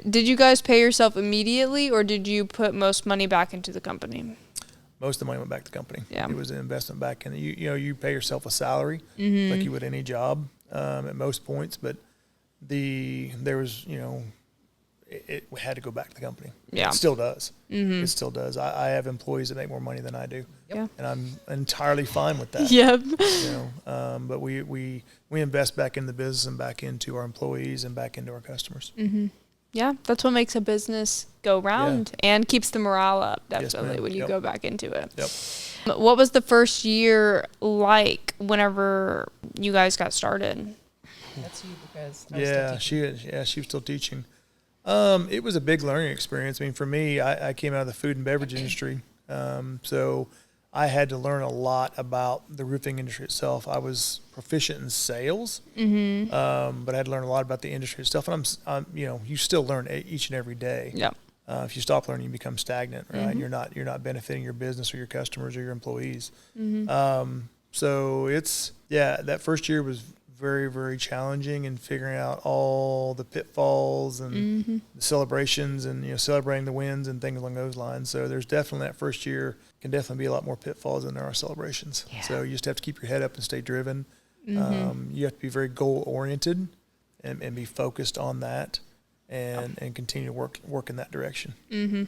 Did you guys pay yourself immediately, or did you put most money back into the company? Most of the money went back to the company. Yeah. It was an investment back in it. You pay yourself a salary like you would any job at most points, but there was it had to go back to the company. Yeah. It still does. It still does. I have employees that make more money than I do, Yeah. and I'm entirely fine with that. Yep. But we invest back in the business and back into our employees and back into our customers. Yeah, that's what makes a business go round and keeps the morale up, Yes, definitely, ma'am. when you Yep. go back into it. Yep. What was the first year like whenever you guys got started? That's you because I was still teaching. She was still teaching. It was a big learning experience. I mean, for me, I came out of the food and beverage industry. So I had to learn a lot about the roofing industry itself. I was proficient in sales, but I had to learn a lot about the industry itself. And you still learn each and every day. Yep. If you stop learning, you become stagnant, right? You're not benefiting your business or your customers or your employees. So that first year was very, very challenging in figuring out all the pitfalls and the celebrations and, celebrating the wins and things along those lines. So there's definitely that first year can definitely be a lot more pitfalls than there are celebrations. Yeah. So you just have to keep your head up and stay driven. You have to be very goal oriented and be focused on that and continue to work in that direction.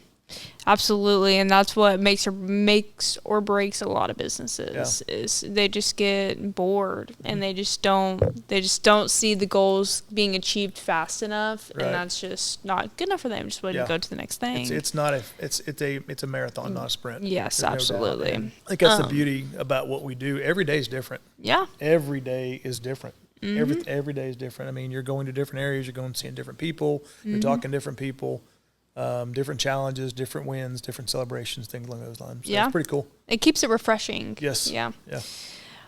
Absolutely, and that's what makes or breaks a lot of businesses. Is they just get bored and they just don't see the goals being achieved fast enough, and that's just not good enough for them. Just want to go to the next thing. It's a marathon, not a sprint. Yes, absolutely. I think that's the beauty about what we do. Every day is different. Yeah, every day is different. Every day is different. I mean, you're going to different areas. You're going and seeing different people. You're talking to different people. Different challenges, different wins, different celebrations, things along those lines. So it's pretty cool. It keeps it refreshing. Yes. Yeah. Yeah.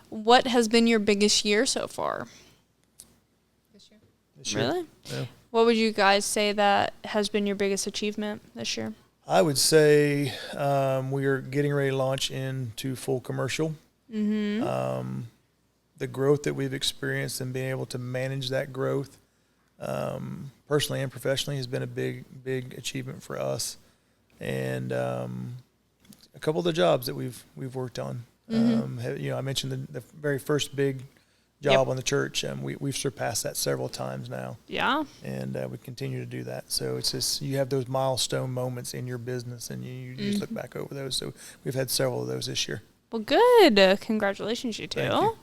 What has been your biggest year so far? This year. Really? Yeah. What would you guys say that has been your biggest achievement this year? I would say we are getting ready to launch into full commercial. The growth that we've experienced and being able to manage that growth personally and professionally has been a big achievement for us, and a couple of the jobs that we've worked on. I mentioned the very first big job on the church, and we've surpassed that several times now. Yeah, and we continue to do that. So it's just you have those milestone moments in your business, and you just look back over those. So we've had several of those this year. Well, good. Congratulations, you two. Thank you.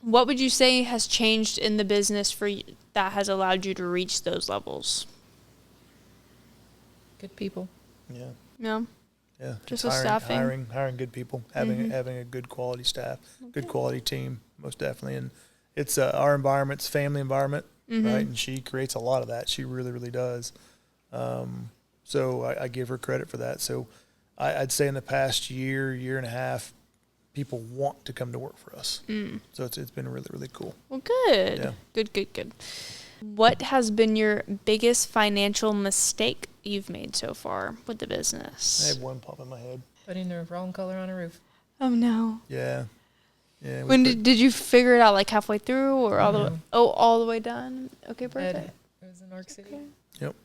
What would you say has changed in the business for you that has allowed you to reach those levels? Good people. Yeah. Yeah. Yeah. Just with staffing. Hiring good people, having a good quality staff, good quality team, most definitely. And it's our environment's family environment, right? And she creates a lot of that. She really, really does. So I give her credit for that. So I'd say in the past year and a half, people want to come to work for us. So it's been really, really cool. Well, good. Yeah. Good. What has been your biggest financial mistake you've made so far with the business? I have one pop in my head. Putting the wrong color on a roof. Oh, no. Yeah. When did you figure it out, like halfway through or all the way? Oh, all the way done? Okay, perfect. It was in Arc City. Okay. Yep.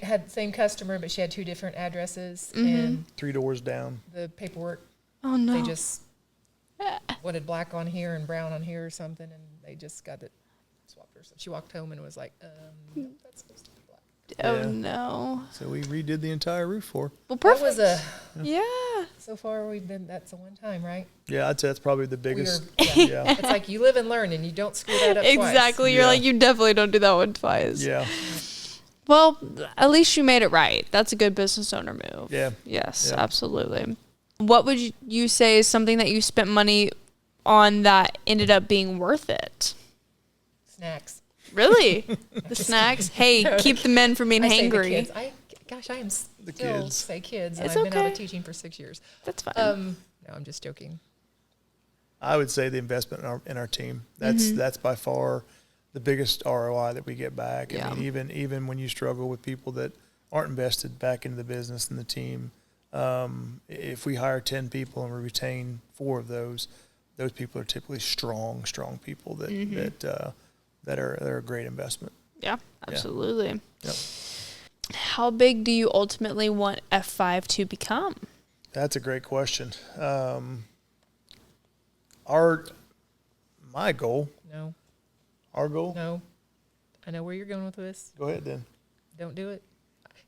Had the same customer, but she had 2 different addresses and 3 doors down. The paperwork. Oh no! They just wanted black on here and brown on here or something, and they just got it swapped her. So she walked home and was like, "No, that's supposed to be black." Oh no! So we redid the entire roof for her. Well, perfect. That was yeah. So far that's a one time, right? Yeah, I'd say that's probably the biggest. Yeah. It's like you live and learn, and you don't screw that up twice. Exactly. You're like, you definitely don't do that one twice. Yeah. Well, at least you made it right. That's a good business owner move. Yeah. Yes, absolutely. What would you say is something that you spent money on that ended up being worth it? Snacks. Really? The snacks? Hey, keep the men from being hangry. I am the still kids. say kids. It's and I've been out okay. of teaching for 6 years. That's fine. No, I'm just joking. I would say the investment in our team. That's by far the biggest ROI that we get back. Yeah. I mean, even when you struggle with people that aren't invested back into the business and the team, if we hire 10 people and we retain 4 of those people are typically strong people that are a great investment. Yeah, absolutely. Yep. How big do you ultimately want F5 to become? That's a great question. My goal. No. Our goal? No. I know where you're going with this. Go ahead then. Don't do it.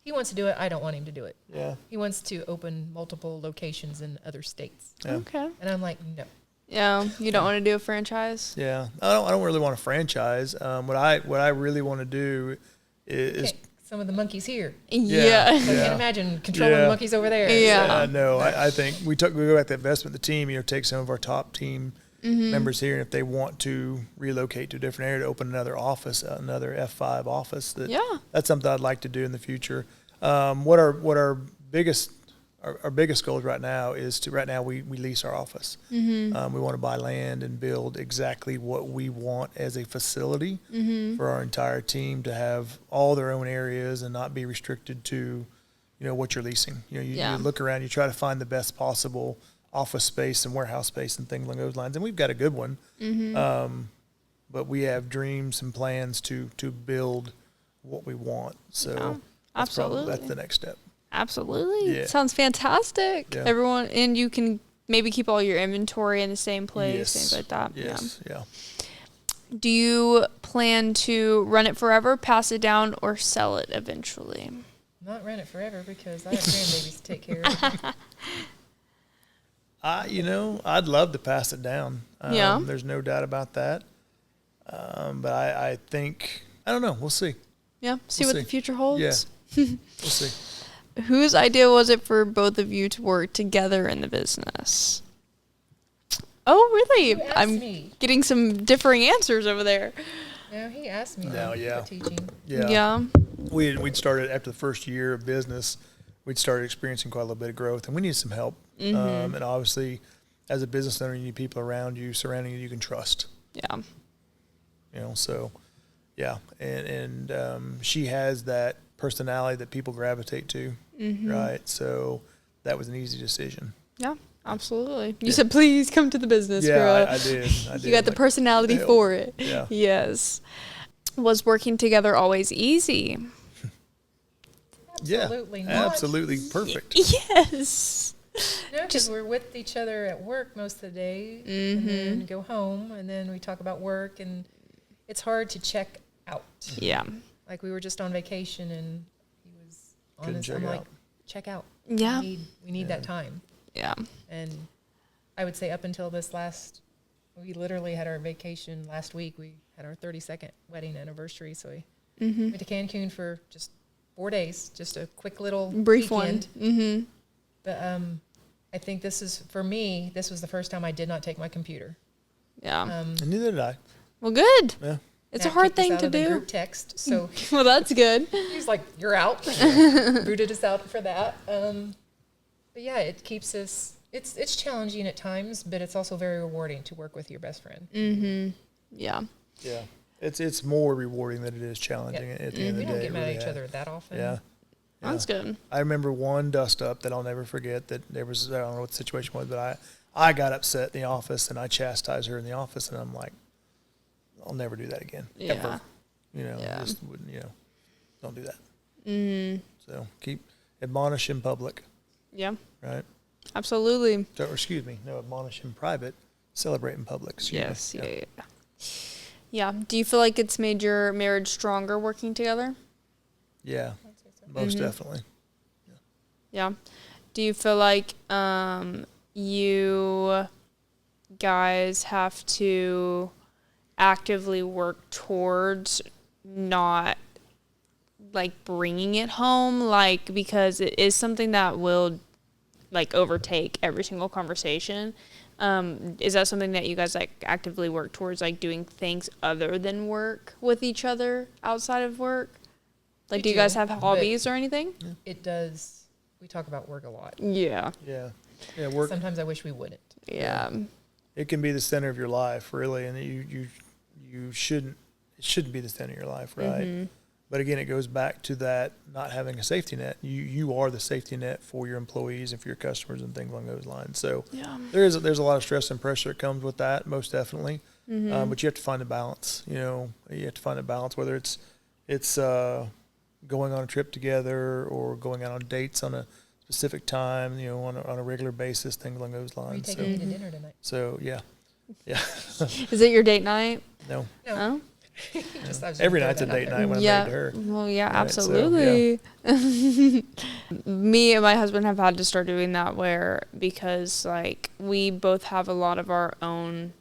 He wants to do it. I don't want him to do it. Yeah. He wants to open multiple locations in other states. Yeah. Okay. And I'm like, no. Yeah, you don't want to do a franchise? Yeah. I don't really want a franchise. What I really want to do is some of the monkeys here. Yeah. I can't imagine controlling the monkeys over there. Yeah. No, I think we go back to investment, the team, take some of our top team members here, and if they want to relocate to a different area to open another office, another F5 office, that's something I'd like to do in the future. What our our biggest goals right now we lease our office. We want to buy land and build exactly what we want as a facility for our entire team to have all their own areas and not be restricted to, what you're leasing. You look around, you try to find the best possible office space and warehouse space and things along those lines. And we've got a good one. But we have dreams and plans to build what we want. So absolutely. That's the next step. Absolutely. Yeah. Sounds fantastic. Yeah. Everyone, and you can maybe keep all your inventory in the same place, things like that. Yes. Yeah. Do you plan to run it forever, pass it down, or sell it eventually? Not run it forever because I have grandbabies to take care of. I'd love to pass it down. Yeah. There's no doubt about that. But I think, I don't know. We'll see. Yeah. See what the future holds. Yeah. We'll see. Whose idea was it for both of you to work together in the business? Oh, really? I'm getting some differing answers over there. No, he asked me for teaching. Yeah. We'd started after the first year of business. We'd started experiencing quite a little bit of growth, and we needed some help. And obviously, as a business owner, you need people around you, surrounding you can trust. Yeah. So, yeah. And she has that personality that people gravitate to, right? So that was an easy decision. Yeah, absolutely. You said, please come to the business, girl. girl. I did. You got the personality for it. Yeah. Yes. Was working together always easy? Absolutely not. Absolutely perfect. Yes. No, because we're with each other at work most of the day, and then go home, and then we talk about work, and it's hard to check out. Yeah. Like we were just on vacation, and he was honest. Couldn't check I'm out. like, check out. Yeah. We need that time. Yeah. And I would say up until we literally had our vacation last week. We had our 32nd wedding anniversary, so we went to Cancun for just 4 days, just a quick little brief weekend. one. But I think this was the first time I did not take my computer. Yeah. And neither did I. Well, good. Yeah. Matt It's a hard kicked us thing out to of the do. group text, so Well, that's good. he's like, "You're out." Booted us out for that. But yeah, it keeps us. It's challenging at times, but it's also very rewarding to work with your best friend. Yeah. Yeah. It's more rewarding than it is challenging at the end We of the don't day. get mad at really each has. other that often. Yeah. That's good. I remember one dust up that I'll never forget. That there was, I don't know what the situation was, but I got upset in the office and I chastised her in the office, and I'm like, I'll never do that again. Yeah. Ever. Yeah. Just wouldn't, don't do that. So admonish in public, Yeah. right? Absolutely. So, or excuse me, no, admonish in private, celebrate in public. Excuse me. Yes. Yeah. Do you feel like it's made your marriage stronger working together? Yeah, most definitely. Yeah. Do you feel like you guys have to actively work towards not like bringing it home, like, because it is something that will like overtake every single conversation? Is that something that you guys like actively work towards, like doing things other than work with each other outside of work? Like, do you guys have hobbies or anything? It does. We talk about work a lot. Yeah. Yeah. Yeah, work. Sometimes I wish we wouldn't. Yeah. It can be the center of your life, really, and you shouldn't. It shouldn't be the center of your life, right? But again, it goes back to that not having a safety net. You are the safety net for your employees and for your customers and things along those lines. So there's a lot of stress and pressure that comes with that, most definitely. But you have to find a balance. You have to find a balance, whether it's going on a trip together or going out on dates on a specific time, on a regular basis, things along those lines. Are you taking me to dinner tonight? So yeah. Is it your date night? No. Oh. Every night's a date night when I'm married to her. Well, yeah, Right, absolutely. Me and my husband have had to start doing that because like we both have a lot of our own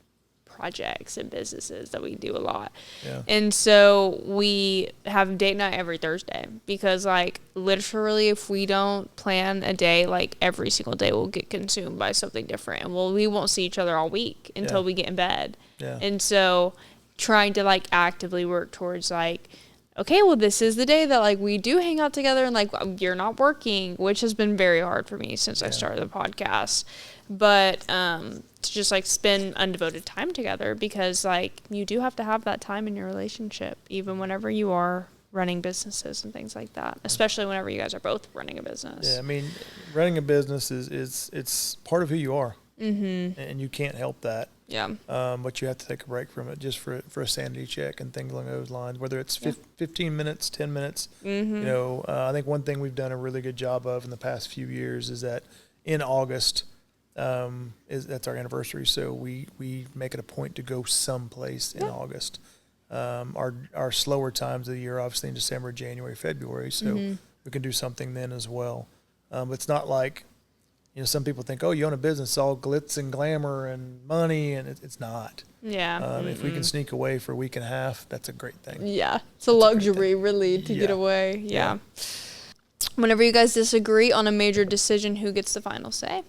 projects and businesses that we do a lot. Yeah. And so we have date night every Thursday because like literally if we don't plan a day, like every single day will get consumed by something different, and we won't see each other all week until we get in bed. Yeah. And so trying to like actively work towards like okay, well, this is the day that, like, we do hang out together and, like, you're not working, which has been very hard for me since I started the podcast. But to just, like, spend undevoted time together, because, like, you do have to have that time in your relationship, even whenever you are running businesses and things like that, especially whenever you guys are both running a business. Yeah, I mean, running a business is it's part of who you are, and you can't help that. Yeah. But you have to take a break from it just for a sanity check and things along those lines. Whether it's 15 minutes, 10 minutes, you know. I think one thing we've done a really good job of in the past few years is that in August, that's our anniversary, so we make it a point to go someplace in August. Our slower times of the year, obviously in December, January, February, so we can do something then as well. But it's not like, you know, some people think, oh, you own a business, it's all glitz and glamour and money, and it's not. Yeah. If we can sneak away for a week and a half, that's a great thing. Yeah. It's a luxury, really, to get away. Yeah. Whenever you guys disagree on a major decision, who gets the final say?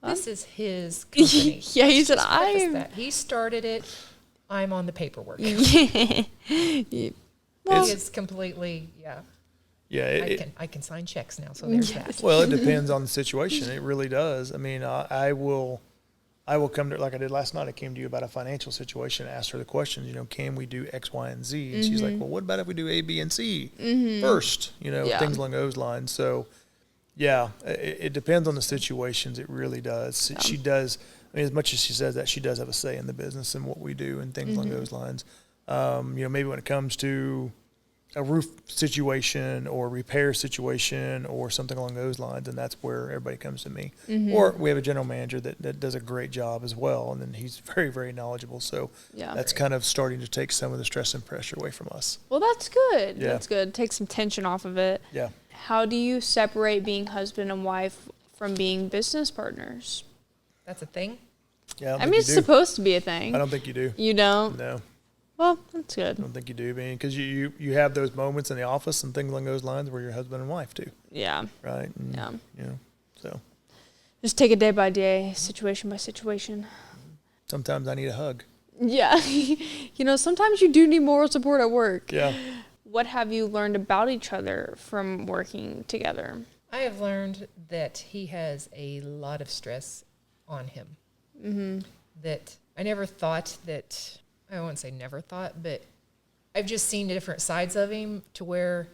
This is his company. Yeah, he said, He started it. I'm on the paperwork. Well, He is completely, Yeah, I can sign checks now, so there's that. well, it depends on the situation. It really does. I mean, I will come to, like I did last night. I came to you about a financial situation, asked her the questions, you know, can we do X, Y, and Z? And she's like, well, what about if we do A, B, and C first? You know, things along those lines. So, yeah, it depends on the situations. It really does. She does. I mean, as much as she says that, she does have a say in the business and what we do and things along those lines. You know, maybe when it comes to a roof situation or repair situation or something along those lines, and that's where everybody comes to me. Or we have a general manager that does a great job as well, and then he's very, very knowledgeable. So that's kind of starting to take some of the stress and pressure away from us. Well, that's good. Yeah. That's good. Take some tension off of it. Yeah. How do you separate being husband and wife from being business partners? That's a thing. Yeah, I mean, it's supposed to be a thing. I don't think you do. You don't? No. Well, that's good. I don't think you do, because you have those moments in the office and things along those lines where you're husband and wife too, Yeah. right? And, Yeah. You know, so Just take it day by day, situation by situation. sometimes I need a hug. Yeah. You know, sometimes you do need moral support at work. Yeah. What have you learned about each other from working together? I have learned that he has a lot of stress on him. That I never thought that, I won't say never thought, but I've just seen different sides of him to where,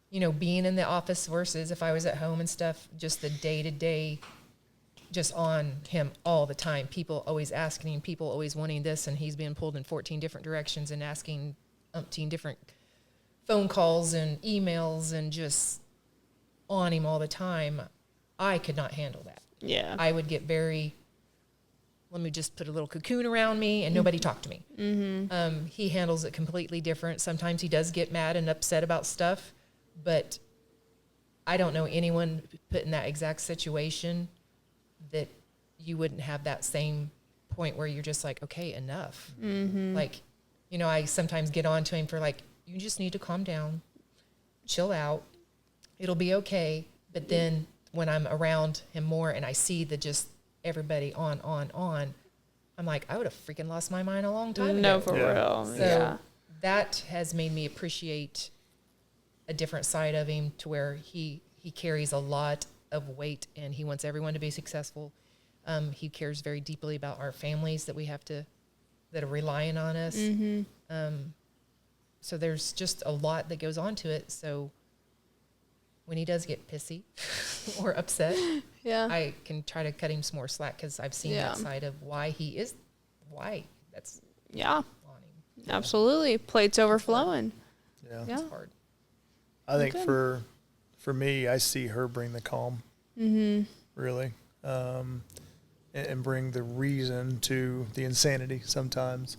you know, being in the office versus if I was at home and stuff, just the day-to-day, just on him all the time. People always asking him, people always wanting this, and he's being pulled in 14 different directions and asking umpteen different phone calls and emails and just on him all the time. I could not handle that. Yeah. I would get very, let me just put a little cocoon around me and nobody talk to me. He handles it completely different. Sometimes he does get mad and upset about stuff, but I don't know anyone put in that exact situation that you wouldn't have that same point where you're just like, okay, enough. Like, you know, I sometimes get on to him for like, you just need to calm down, chill out. It'll be okay. But then when I'm around him more and I see the just everybody on, I'm like, I would have freaking lost my mind a long time ago. No, for real. So that has made me appreciate a different side of him to where he carries a lot of weight and he wants everyone to be successful. He cares very deeply about our families that are relying on us. So there's just a lot that goes on to it. So when he does get pissy or upset, I can try to cut him some more slack because I've seen that side of why that's on him. Absolutely. Plates overflowing. Yeah. It's hard. I think for me, I see her bring the calm, really, and bring the reason to the insanity sometimes,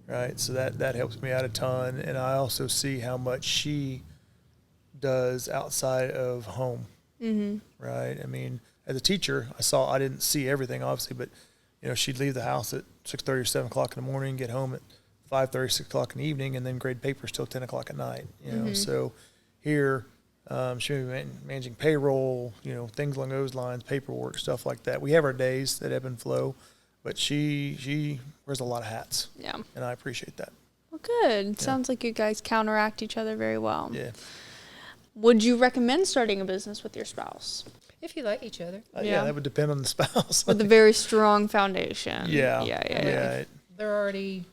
right? So that helps me out a ton, and I also see how much she does outside of home, right? I mean, as a teacher, I didn't see everything, obviously, but, you know, she'd leave the house at 6:30 or 7 o'clock in the morning, get home at 5:30, 6 o'clock in the evening, and then grade papers till 10 o'clock at night, you know? So here, she may be managing payroll, you know, things along those lines, paperwork, stuff like that. We have our days that ebb and flow, but she wears a lot of hats. Yeah. And I appreciate that. Well, good. Sounds like you guys counteract each other very well. Yeah. Would you recommend starting a business with your spouse? If you like each other. Yeah, that would depend on the spouse. With a very strong foundation. Yeah. Yeah. They're already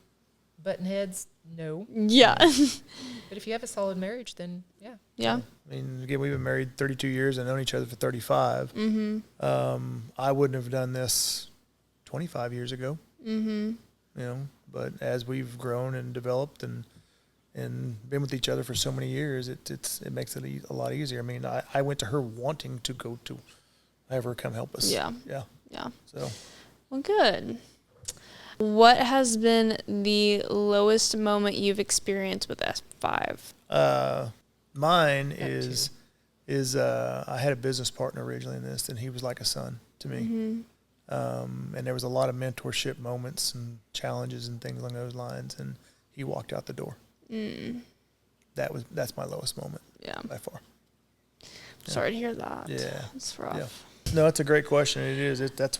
button heads. No. Yeah. But if you have a solid marriage, then yeah. Yeah. I mean, again, we've been married 32 years and known each other for 35. I wouldn't have done this 25 years ago. You know, but as we've grown and developed and been with each other for so many years, it makes it a lot easier. I mean, I went to her wanting to go to have her come help us. Yeah. Yeah. So. Well, good. What has been the lowest moment you've experienced with F5? Mine is I had a business partner originally in this, and he was like a son to me. And there was a lot of mentorship moments and challenges and things along those lines, and he walked out the door. That's my lowest moment. Yeah, by far. Sorry to hear that. Yeah, it's rough. Yeah. No, it's a great question. It is. That's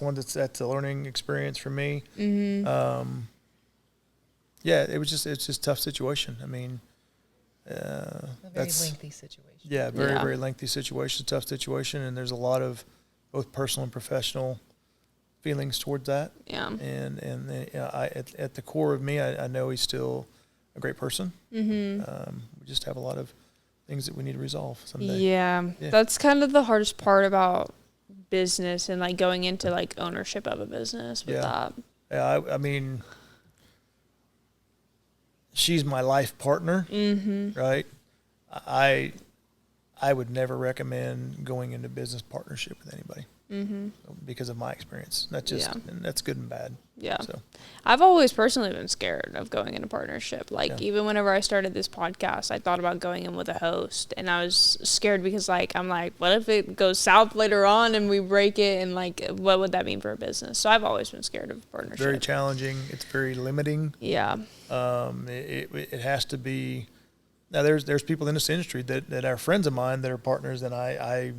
a learning experience for me. Yeah, it's just a tough situation. I mean, a very lengthy situation. Yeah, very lengthy situation, tough situation, and there's a lot of both personal and professional feelings towards that. Yeah. And at the core of me, I know he's still a great person. We just have a lot of things that we need to resolve someday. Yeah. That's kind of the hardest part about business and like going into like ownership of a business with that. Yeah, I mean, she's my life partner, right? I would never recommend going into business partnership with anybody because of my experience. And that's good and bad. Yeah. So I've always personally been scared of going into partnership. Like even whenever I started this podcast, I thought about going in with a host, and I was scared because I'm like, what if it goes south later on and we break it, and like, what would that mean for a business? So I've always been scared of partnership. Very challenging. It's very limiting. Yeah. It has to be. Now there's people in this industry that are friends of mine that are partners, and I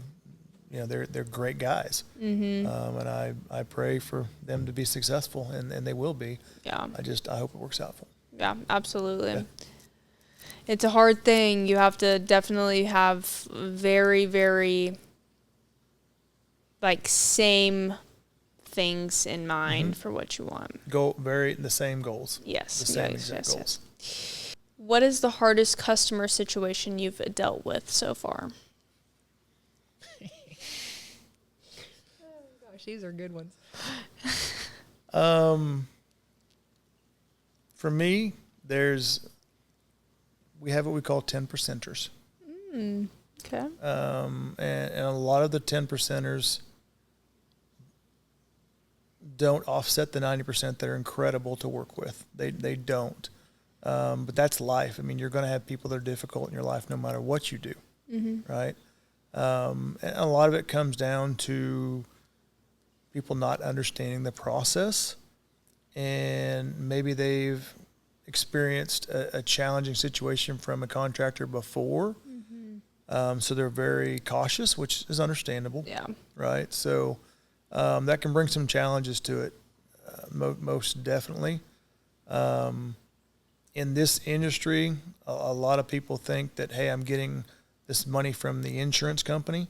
they're great guys. And I pray for them to be successful, and they will be. Yeah. I hope it works out for them. Yeah, absolutely. Yeah. It's a hard thing. You have to definitely have very, very same things in mind for what you want. The same goals. Yes. The same exact goals. Yes. What is the hardest customer situation you've dealt with so far? These are good ones. For me, we have what we call 10%ers. Okay. And a lot of the 10%ers don't offset the 90% that are incredible to work with. They don't. But that's life. I mean, you're going to have people that are difficult in your life no matter what you do, right? And a lot of it comes down to people not understanding the process, and maybe they've experienced a challenging situation from a contractor before, so they're very cautious, which is understandable. Yeah. Right. So that can bring some challenges to it, most definitely. In this industry, a lot of people think that, hey, I'm getting this money from the insurance company,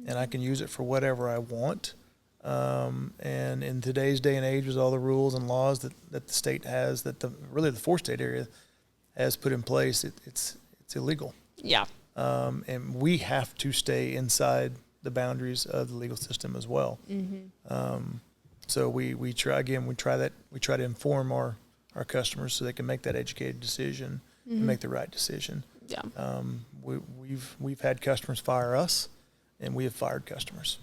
and I can use it for whatever I want. And in today's day and age, with all the rules and laws that the state has, that the 4-state area has put in place, it's illegal. Yeah. And we have to stay inside the boundaries of the legal system as well. So we try to inform our customers so they can make that educated decision and make the right decision. Yeah. We've had customers fire us, and we have fired customers.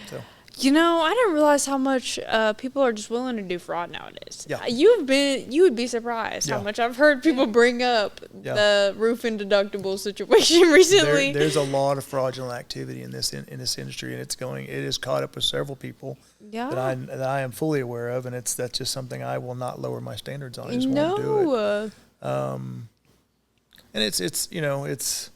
So. I didn't realize how much people are just willing to do fraud nowadays. Yeah. You would be surprised how much I've heard people bring up the roofing deductible situation recently. There's a lot of fraudulent activity in this industry, and it is caught up with several people that I am fully aware of, and that's just something I will not lower my standards on. I just won't do it. And it's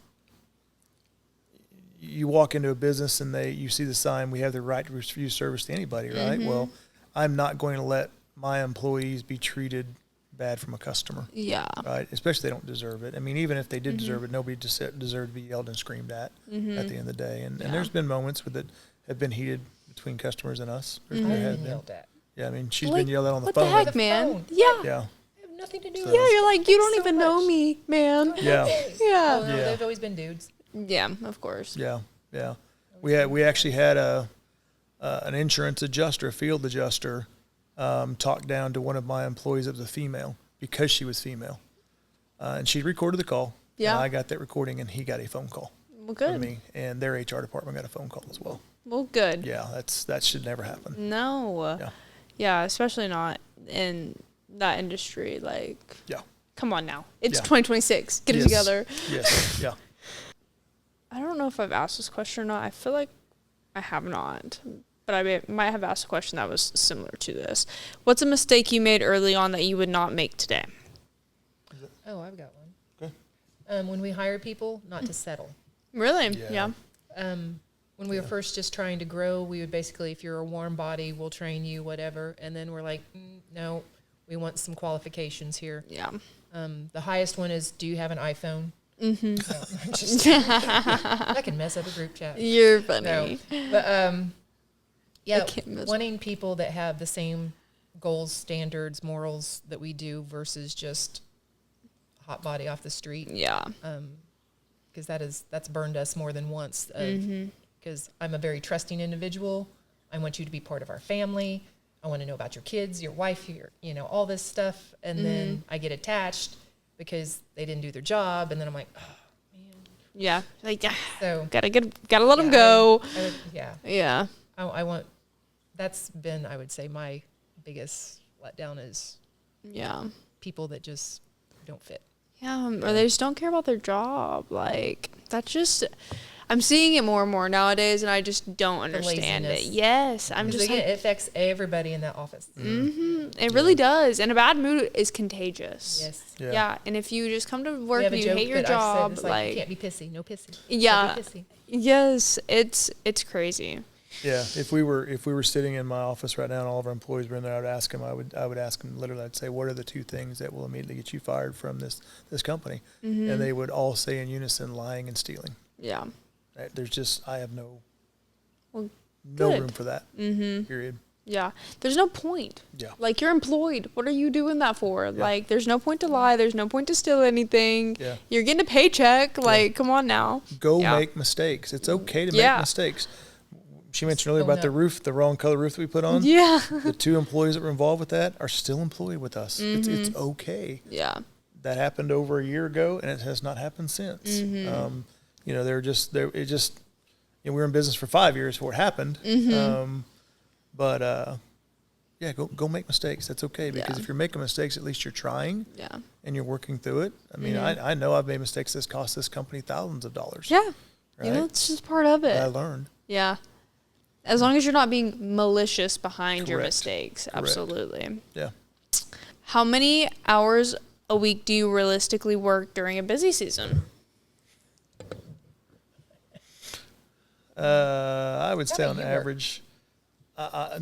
you walk into a business and you see the sign, we have the right to refuse service to anybody, right? Well, I'm not going to let my employees be treated bad from a customer. Yeah. Right? Especially they don't deserve it. I mean, even if they did deserve it, nobody deserved to be yelled and screamed at the end of the day. And there's been moments that have been heated between customers and us. There has been. Yelled at. Yeah, I mean, she's Like, been yelled at on the what phone. the heck, The man? phone. Yeah. Yeah. I have nothing to do So- with Yeah, it. you're like, you don't So even know much. me, man. Yeah. Yeah. Oh, no, Yeah. they've always been dudes. Yeah, of course. Yeah, yeah. We actually had an insurance adjuster, a field adjuster, talk down to one of my employees that was a female because she was female, and she recorded the call. Yeah. And I got that recording, and he got a phone call Well, from good. me, and their HR department got a phone call as well. Well, good. Yeah, that should never happen. No. Yeah. Yeah, especially not in that industry. Like, Yeah. come on now. It's Yeah. 2026. Get it Yes. together. Yes. Yeah. I don't know if I've asked this question or not. I feel like I have not. But I might have asked a question that was similar to this. What's a mistake you made early on that you would not make today? Oh, I've got one. Okay. When we hire people, not to settle. Really? Yeah. Yeah. When we were first just trying to grow, we would basically, if you're a warm body, we'll train you, whatever. And then we're like, no, we want some qualifications here. Yeah. The highest one is, do you have an iPhone? Mm-hmm. I can mess up a group chat. You're No, funny. but yeah, can't miss- wanting people that have the same goals, standards, morals that we do versus just hot body off the street. Yeah. Because that's burned us more than once. Mm-hmm. Because I'm a very trusting individual. I want you to be part of our family. I want to know about your kids, your wife, all this stuff. And then I get attached because they didn't do their job. And then I'm like, oh, man. Yeah. Like, So gotta let them yeah, go. I would, yeah. Yeah. I want, that's been, I would say, my biggest letdown is Yeah. people that just don't fit. Yeah, or they just don't care about their job. Like, that's just, I'm seeing it more and more nowadays, and I just don't understand it. laziness. Yes, I'm Because just again, like, it affects everybody in that office. it really does. And a bad mood is contagious. Yes. Yeah. And if you just come to We work have and a you joke hate your that I've said, job, it's like, you can't be pissy. No pissy. Yeah. Don't be pissy. yes, it's crazy. Yeah, if we were sitting in my office right now and all of our employees were in there, I would ask them literally, I'd say, what are the two things that will immediately get you fired from this company? And they would all say in unison, lying and stealing. Yeah. Right? There's just, I have no good. room for that, period. Yeah. There's no point. Yeah. Like, you're employed. What are you doing that for? Like, there's no point to lie. There's no point to steal anything. Yeah. You're getting a paycheck. Like, come on now. Go Yeah. make mistakes. It's okay to Yeah. make mistakes. She mentioned earlier Own about the up. roof, the wrong color roof that we put on. Yeah. The two employees that were involved with that are still employed with us. It's okay. Yeah. That happened over a year ago, and it has not happened since. We were in business for 5 years before it happened. Go make mistakes. That's okay, because Yeah. if you're making mistakes, at least you're trying Yeah. and you're working through it. I mean, I know I've made mistakes that's cost this company thousands of dollars. Yeah. Right? You know, it's just part of But I it. learned. Yeah. As long as you're not being malicious behind your Correct. mistakes. Correct. Absolutely. Yeah. How many hours a week do you realistically work during a busy season? I would say How on about you work? average,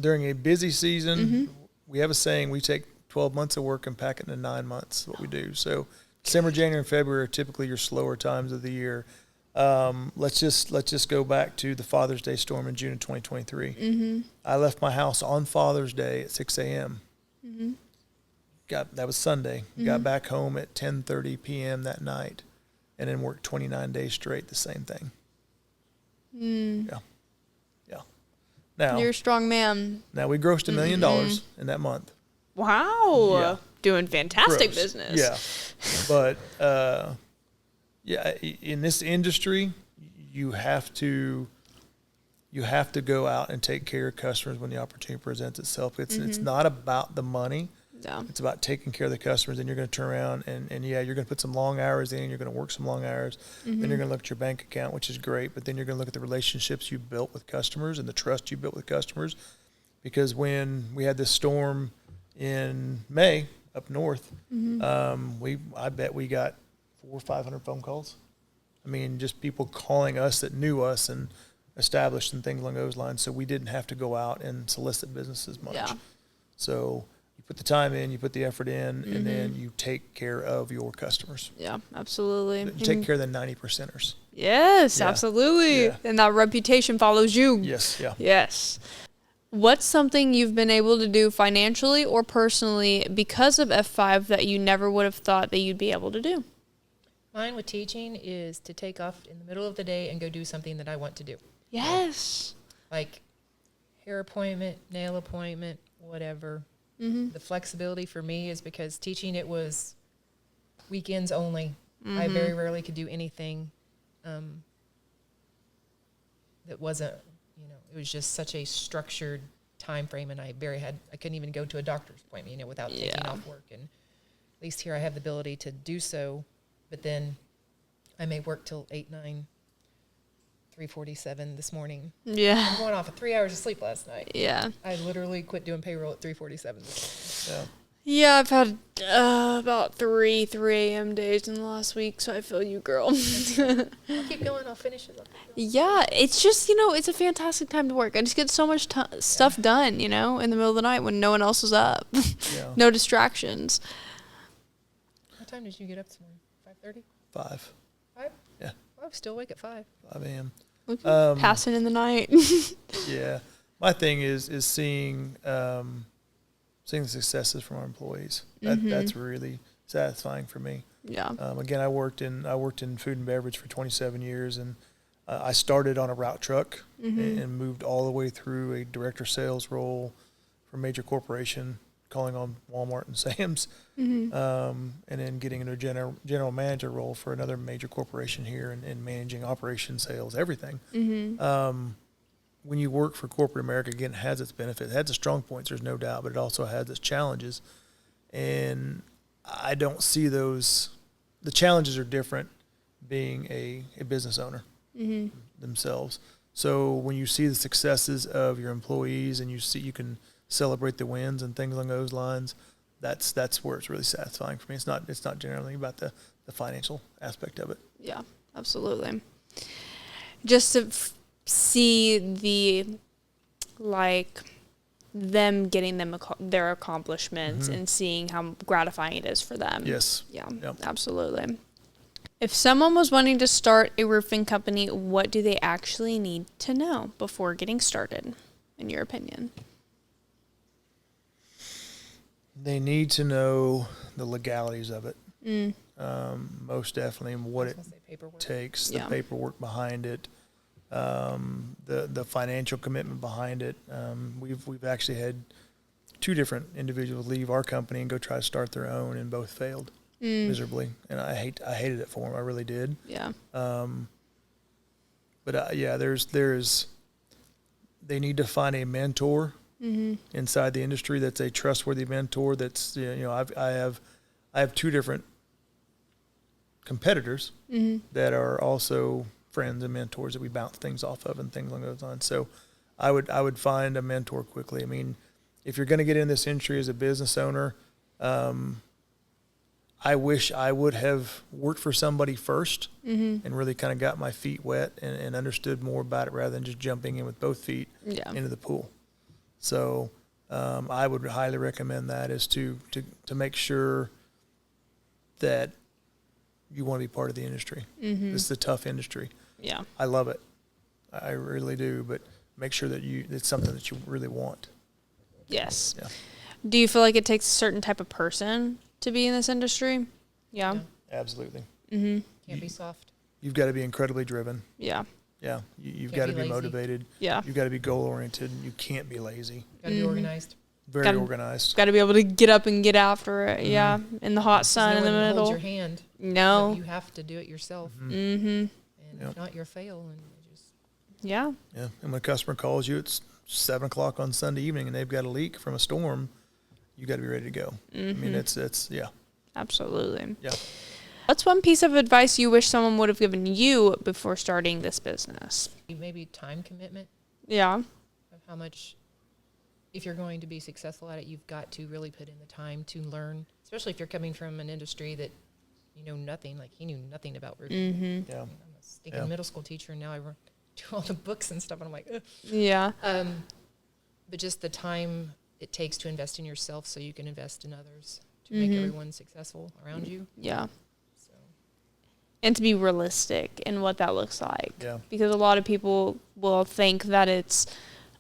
during a busy season, we have a saying, we take 12 months of work and pack it into 9 months, what we do. So December, January, and February are typically your slower times of the year. Let's just go back to the Father's Day storm in June of 2023. I left my house on Father's Day at 6 a.m. That was Sunday. Got back home at 10:30 p.m. that night, and then worked 29 days straight. The same thing. Yeah. Now, You're a strong man. we grossed $1 million in that month. Wow. Yeah. Doing fantastic Gross. business. Yeah, but in this industry, you have to go out and take care of customers when the opportunity presents itself. It's not about the money. Yeah. It's about taking care of the customers. And you're going to turn around and you're going to put some long hours in. You're going to work some long hours. Then you're going to look at your bank account, which is great. But then you're going to look at the relationships you built with customers and the trust you built with customers. Because when we had this storm in May up north, I bet we got 400 or 500 phone calls. I mean, just people calling us that knew us and established and things along those lines. So we didn't have to go out and solicit business as much. Yeah. So you put the time in, you put the effort in, and then you take care of your customers. Yeah, absolutely. You take care of the 90%ers. Yes, Yeah. absolutely. Yeah. And that reputation follows you. Yes, yeah. Yes. What's something you've been able to do financially or personally because of F5 that you never would have thought that you'd be able to do? Mine with teaching is to take off in the middle of the day and go do something that I want to do. Yes. Like hair appointment, nail appointment, whatever. The flexibility for me is because teaching, it was weekends only. I very rarely could do anything that wasn't, it was just such a structured time frame, and I couldn't even go to a doctor's appointment, without taking off work. And at least here I have the ability to do so, but then I may work till 8, 9, 3:47 this morning. Yeah. I'm going off of 3 hours of sleep last night. Yeah. I literally quit doing payroll at 3:47 this morning. Yeah, I've had about 3 a.m. days in the last week, so I feel you, girl. I'll keep going. I'll finish it. Yeah, it's just, it's a fantastic time to work. I just get so much stuff done, in the middle of the night when no one else is up. Yeah. No distractions. What time did you get up this morning? 5:30? 5. 5? Yeah. I was still awake at 5. 5 a.m. Passing in the night. Yeah. My thing is seeing the successes from our employees. That's really satisfying for me. Yeah. Again, I worked in food and beverage for 27 years, and I started on a route truck and moved all the way through a director sales role for a major corporation, calling on Walmart and Sam's, and then getting into a general manager role for another major corporation here and managing operations, sales, everything. When you work for corporate America, again, it has its benefits. It has its strong points, there's no doubt, but it also has its challenges. And I don't see those. The challenges are different being a business owner themselves. So when you see the successes of your employees and you can celebrate the wins and things along those lines, that's where it's really satisfying for me. It's not generally about the financial aspect of it. Yeah, absolutely. Just to see them getting their accomplishments and seeing how gratifying it is for them. Yes. Yeah, Yep. absolutely. If someone was wanting to start a roofing company, what do they actually need to know before getting started, in your opinion? They need to know the legalities of it. Most definitely, and what it Paperwork. takes, Yeah. the paperwork behind it, the financial commitment behind it. We've actually had 2 different individuals leave our company and go try to start their own, and both failed miserably. And I hated it for them. I really did. Yeah. But yeah, they need to find a mentor inside the industry that's a trustworthy mentor. That's I have 2 different competitors that are also friends and mentors that we bounce things off of and things along those lines. So I would find a mentor quickly. I mean, if you're going to get in this industry as a business owner, I wish I would have worked for somebody first and really kind of got my feet wet and understood more about it rather than just jumping in with both feet into the pool. So I would highly recommend that, is to make sure that you want to be part of the industry. This is a tough industry. Yeah. I love it. I really do, but make sure that it's something that you really want. Yes. Yeah. Do you feel like it takes a certain type of person to be in this industry? Yeah. Absolutely. Can't be soft. You've got to be incredibly driven. Yeah. Yeah. You've Can't got to be be lazy. motivated. Yeah. You've got to be goal oriented. You can't be lazy. Got to be organized. Very organized. Got to be able to get up and get after it. Yeah. In the hot sun no in the one middle. holds your hand. No. So you have to do it yourself. Mm-hmm. And if not, you'll fail. And you just Yeah. Yeah. And when a customer calls you, it's 7:00 on Sunday evening and they've got a leak from a storm, you got to be ready to go. I mean, it's yeah. Absolutely. Yeah. What's one piece of advice you wish someone would have given you before starting this business? maybe time commitment Yeah. of how much, if you're going to be successful at it, you've got to really put in the time to learn, especially if you're coming from an industry that you know nothing, like he knew nothing about roofing. Yeah. I'm a stinking middle school teacher, and now I do all the books and stuff, and I'm like, ugh. Yeah. But just the time it takes to invest in yourself so you can invest in others to make everyone successful around you. Yeah. So And to be realistic in what that looks like. Yeah. Because a lot of people will think that it's,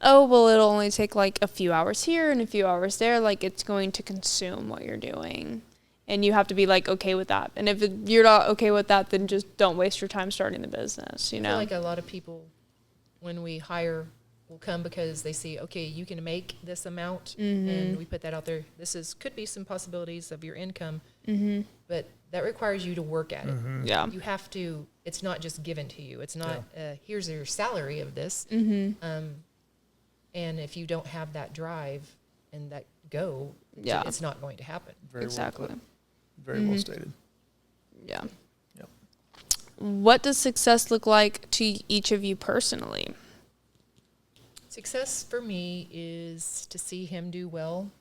oh, well, it'll only take like a few hours here and a few hours there. Like, it's going to consume what you're doing. And you have to be, like, okay with that. And if you're not okay with that, then just don't waste your time starting the business, you I know? feel like a lot of people, when we hire, will come because they see, okay, you can make this amount, and we put that out there. This could be some possibilities of your income, but that requires you to work at it. Yeah. You have to. It's not just given to you. It's not here's your salary of this. And if you don't have that drive and that go, it's not going to happen. Very Exactly. well put. Very well stated. Yeah. Yep. What does success look like to each of you personally? Success for me is to see him do well,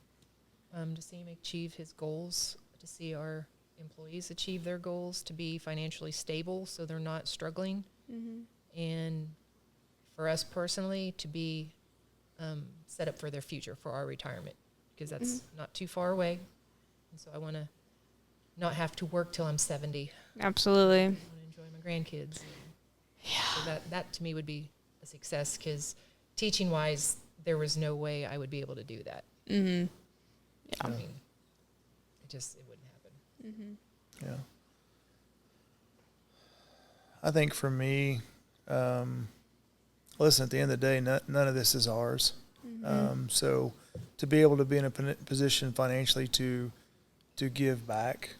to see him achieve his goals, to see our employees achieve their goals, to be financially stable so they're not struggling, and for us personally to be set up for their future, for our retirement, because that's not too far away. And so I want to not have to work till I'm 70. Absolutely. I want to enjoy my grandkids. Yeah. So that to me would be a success, because teaching wise, there was no way I would be able to do that. Yeah. I mean, it wouldn't happen. Yeah. I think for me, listen, at the end of the day, none of this is ours. So to be able to be in a position financially to give back,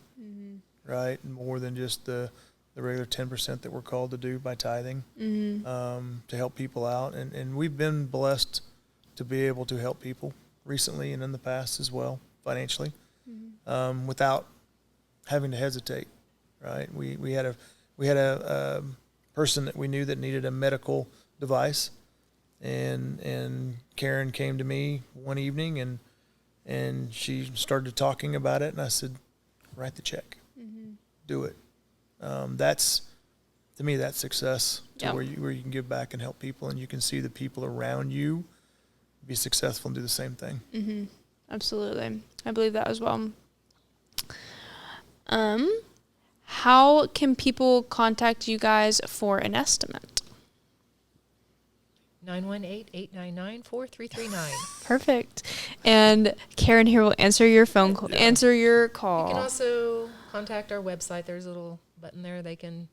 right, more than just the regular 10% that we're called to do by tithing, to help people out. And we've been blessed to be able to help people recently and in the past as well, financially, without having to hesitate, right? We had a person that we knew that needed a medical device, and Karen came to me one evening and she started talking about it, and I said, write the check, do it. That's, to me, that's success, where you can give back and help people, and you can see the people around you be successful and do the same thing. Absolutely. I believe that as well. How can people contact you guys for an estimate? 918-899-4339. Perfect. And Karen here will answer your phone call. Answer your call. You can also contact our website. There's a little button there. They can,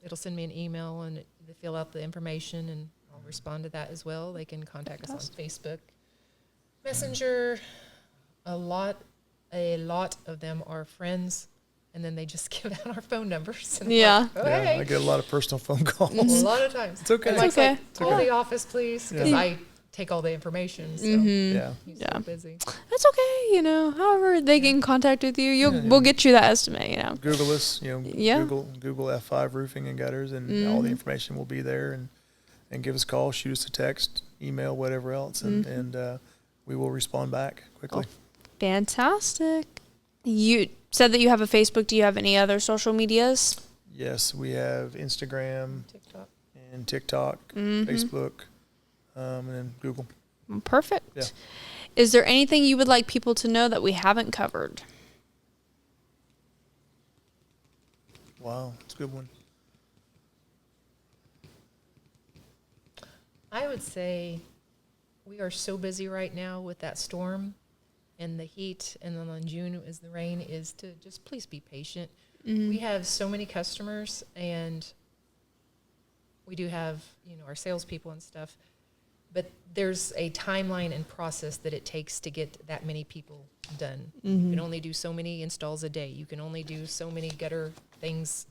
it'll send me an email, and they fill out the information, and I'll respond to that as well. They can contact us on Facebook, Messenger. A lot of them are friends, and then they just give out our phone numbers. And Yeah. like, oh, hey. I get a lot of personal phone calls. A lot of times. It's okay. And It's Mike's okay. like, call the office, please, because I take all the information. So Yeah. he's Yeah. so busy. That's okay, however they get in contact with you, we'll get you that estimate, Google us, Yeah. Google F5 roofing and gutters, and all the information will be there, and give us a call, shoot us a text, email, whatever else, and we will respond back quickly. Fantastic. You said that you have a Facebook. Do you have any other social medias? Yes, we have Instagram TikTok. and TikTok, Facebook, and then Google. Perfect. Yeah. Is there anything you would like people to know that we haven't covered? Wow, that's a good one. I would say we are so busy right now with that storm and the heat, and then on June as the rain, is to just please be patient. We have so many customers, and we do have, our salespeople and stuff, but there's a timeline and process that it takes to get that many people done. You can only do so many installs a day. You can only do so many gutter things,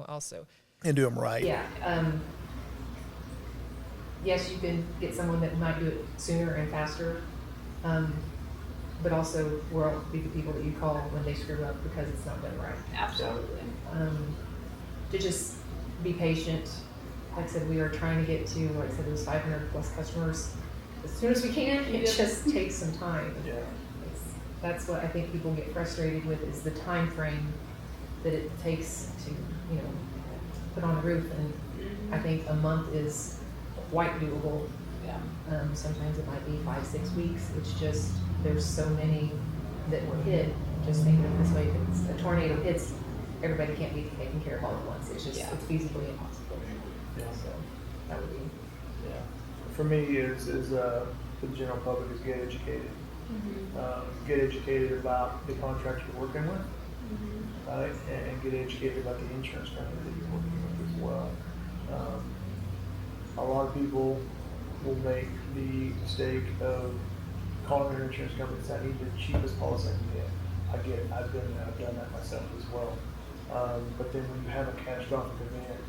also. And do them right. Yeah. Yes, you can get someone that might do it sooner and faster, but also we'll be the people that you call when they screw up because it's not done right. Absolutely. To just be patient. Like I said, we are trying to get to, like I said, those 500 plus customers as soon as we can. It just takes some time. Yeah. That's what I think people get frustrated with, is the time frame that it takes to, put on a roof. And I think a month is quite doable Yeah. Sometimes it might be 5-6 weeks. It's just, there's so many that were hit. Just think of it this way, if it's a tornado hits, everybody can't be taken care of all at once. It's just, Yeah. it's feasibly impossible. Yeah. So that would be. Yeah. For me, is the general public is get educated. Get educated about the contracts you're working with, right? And get educated about the insurance company that you're working with as well. A lot of people will make the mistake of calling their insurance company and saying, I need the cheapest policy I can get. I get it. I've been there. I've done that myself as well. But then when you have a catastrophic event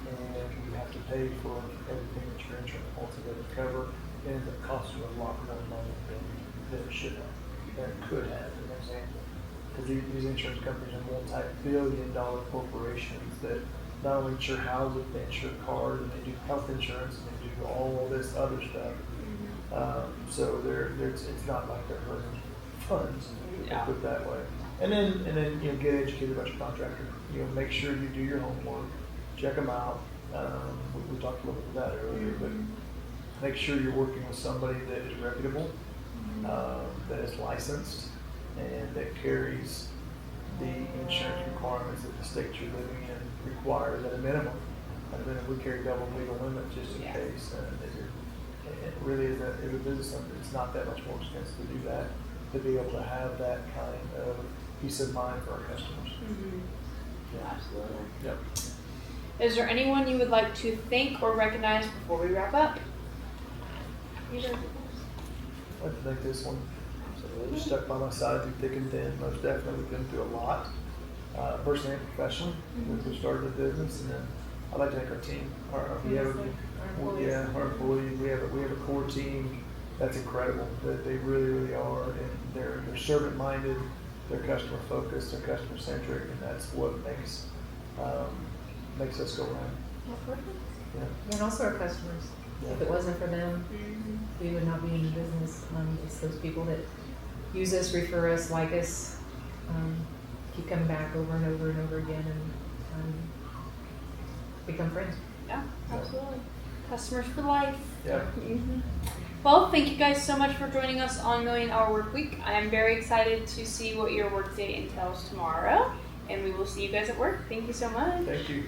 and you have to pay for everything that your insurance policy doesn't cover, it ends up costing you a lot more money than it should have, than it could have, as an example. Because these insurance companies are multi-billion-dollar corporations that not only insure houses, they insure cars, and they do health insurance, and they do all this other stuff. So it's not like they're hurting funds, Yeah. put it that way. And then get educated about your contractor. Make sure you do your homework, check them out. We talked a little bit about that earlier, but make sure you're working with somebody that is reputable, that is licensed, and that carries the insurance requirements that the state you're living in requires at a minimum. And then we carry double legal limit just in case. It really is a business owner. It's not that much more expensive to do that, to be able to have that kind of peace of mind for our customers. Yeah. Absolutely. Yep. Is there anyone you would like to thank or recognize before we wrap up? I'd like to thank this one. You stuck by my side through thick and thin. Most definitely, we've been through a lot, personally and professionally. We started the business, and then I'd like to thank our team. Our employees. We have a core team that's incredible. That they really, really are, and they're servant minded, they're customer focused, they're customer centric, and that's what makes us go around. Yeah. And also our customers. If it wasn't for them, we would not be in the business. It's those people that use us, refer us, like us, keep coming back over and over and over again, and become friends. Yeah, absolutely. Customers for life. Yeah. Well, thank you guys so much for joining us on Million Hour Workweek. I am very excited to see what your workday entails tomorrow, and we will see you guys at work. Thank you so much. Thank you.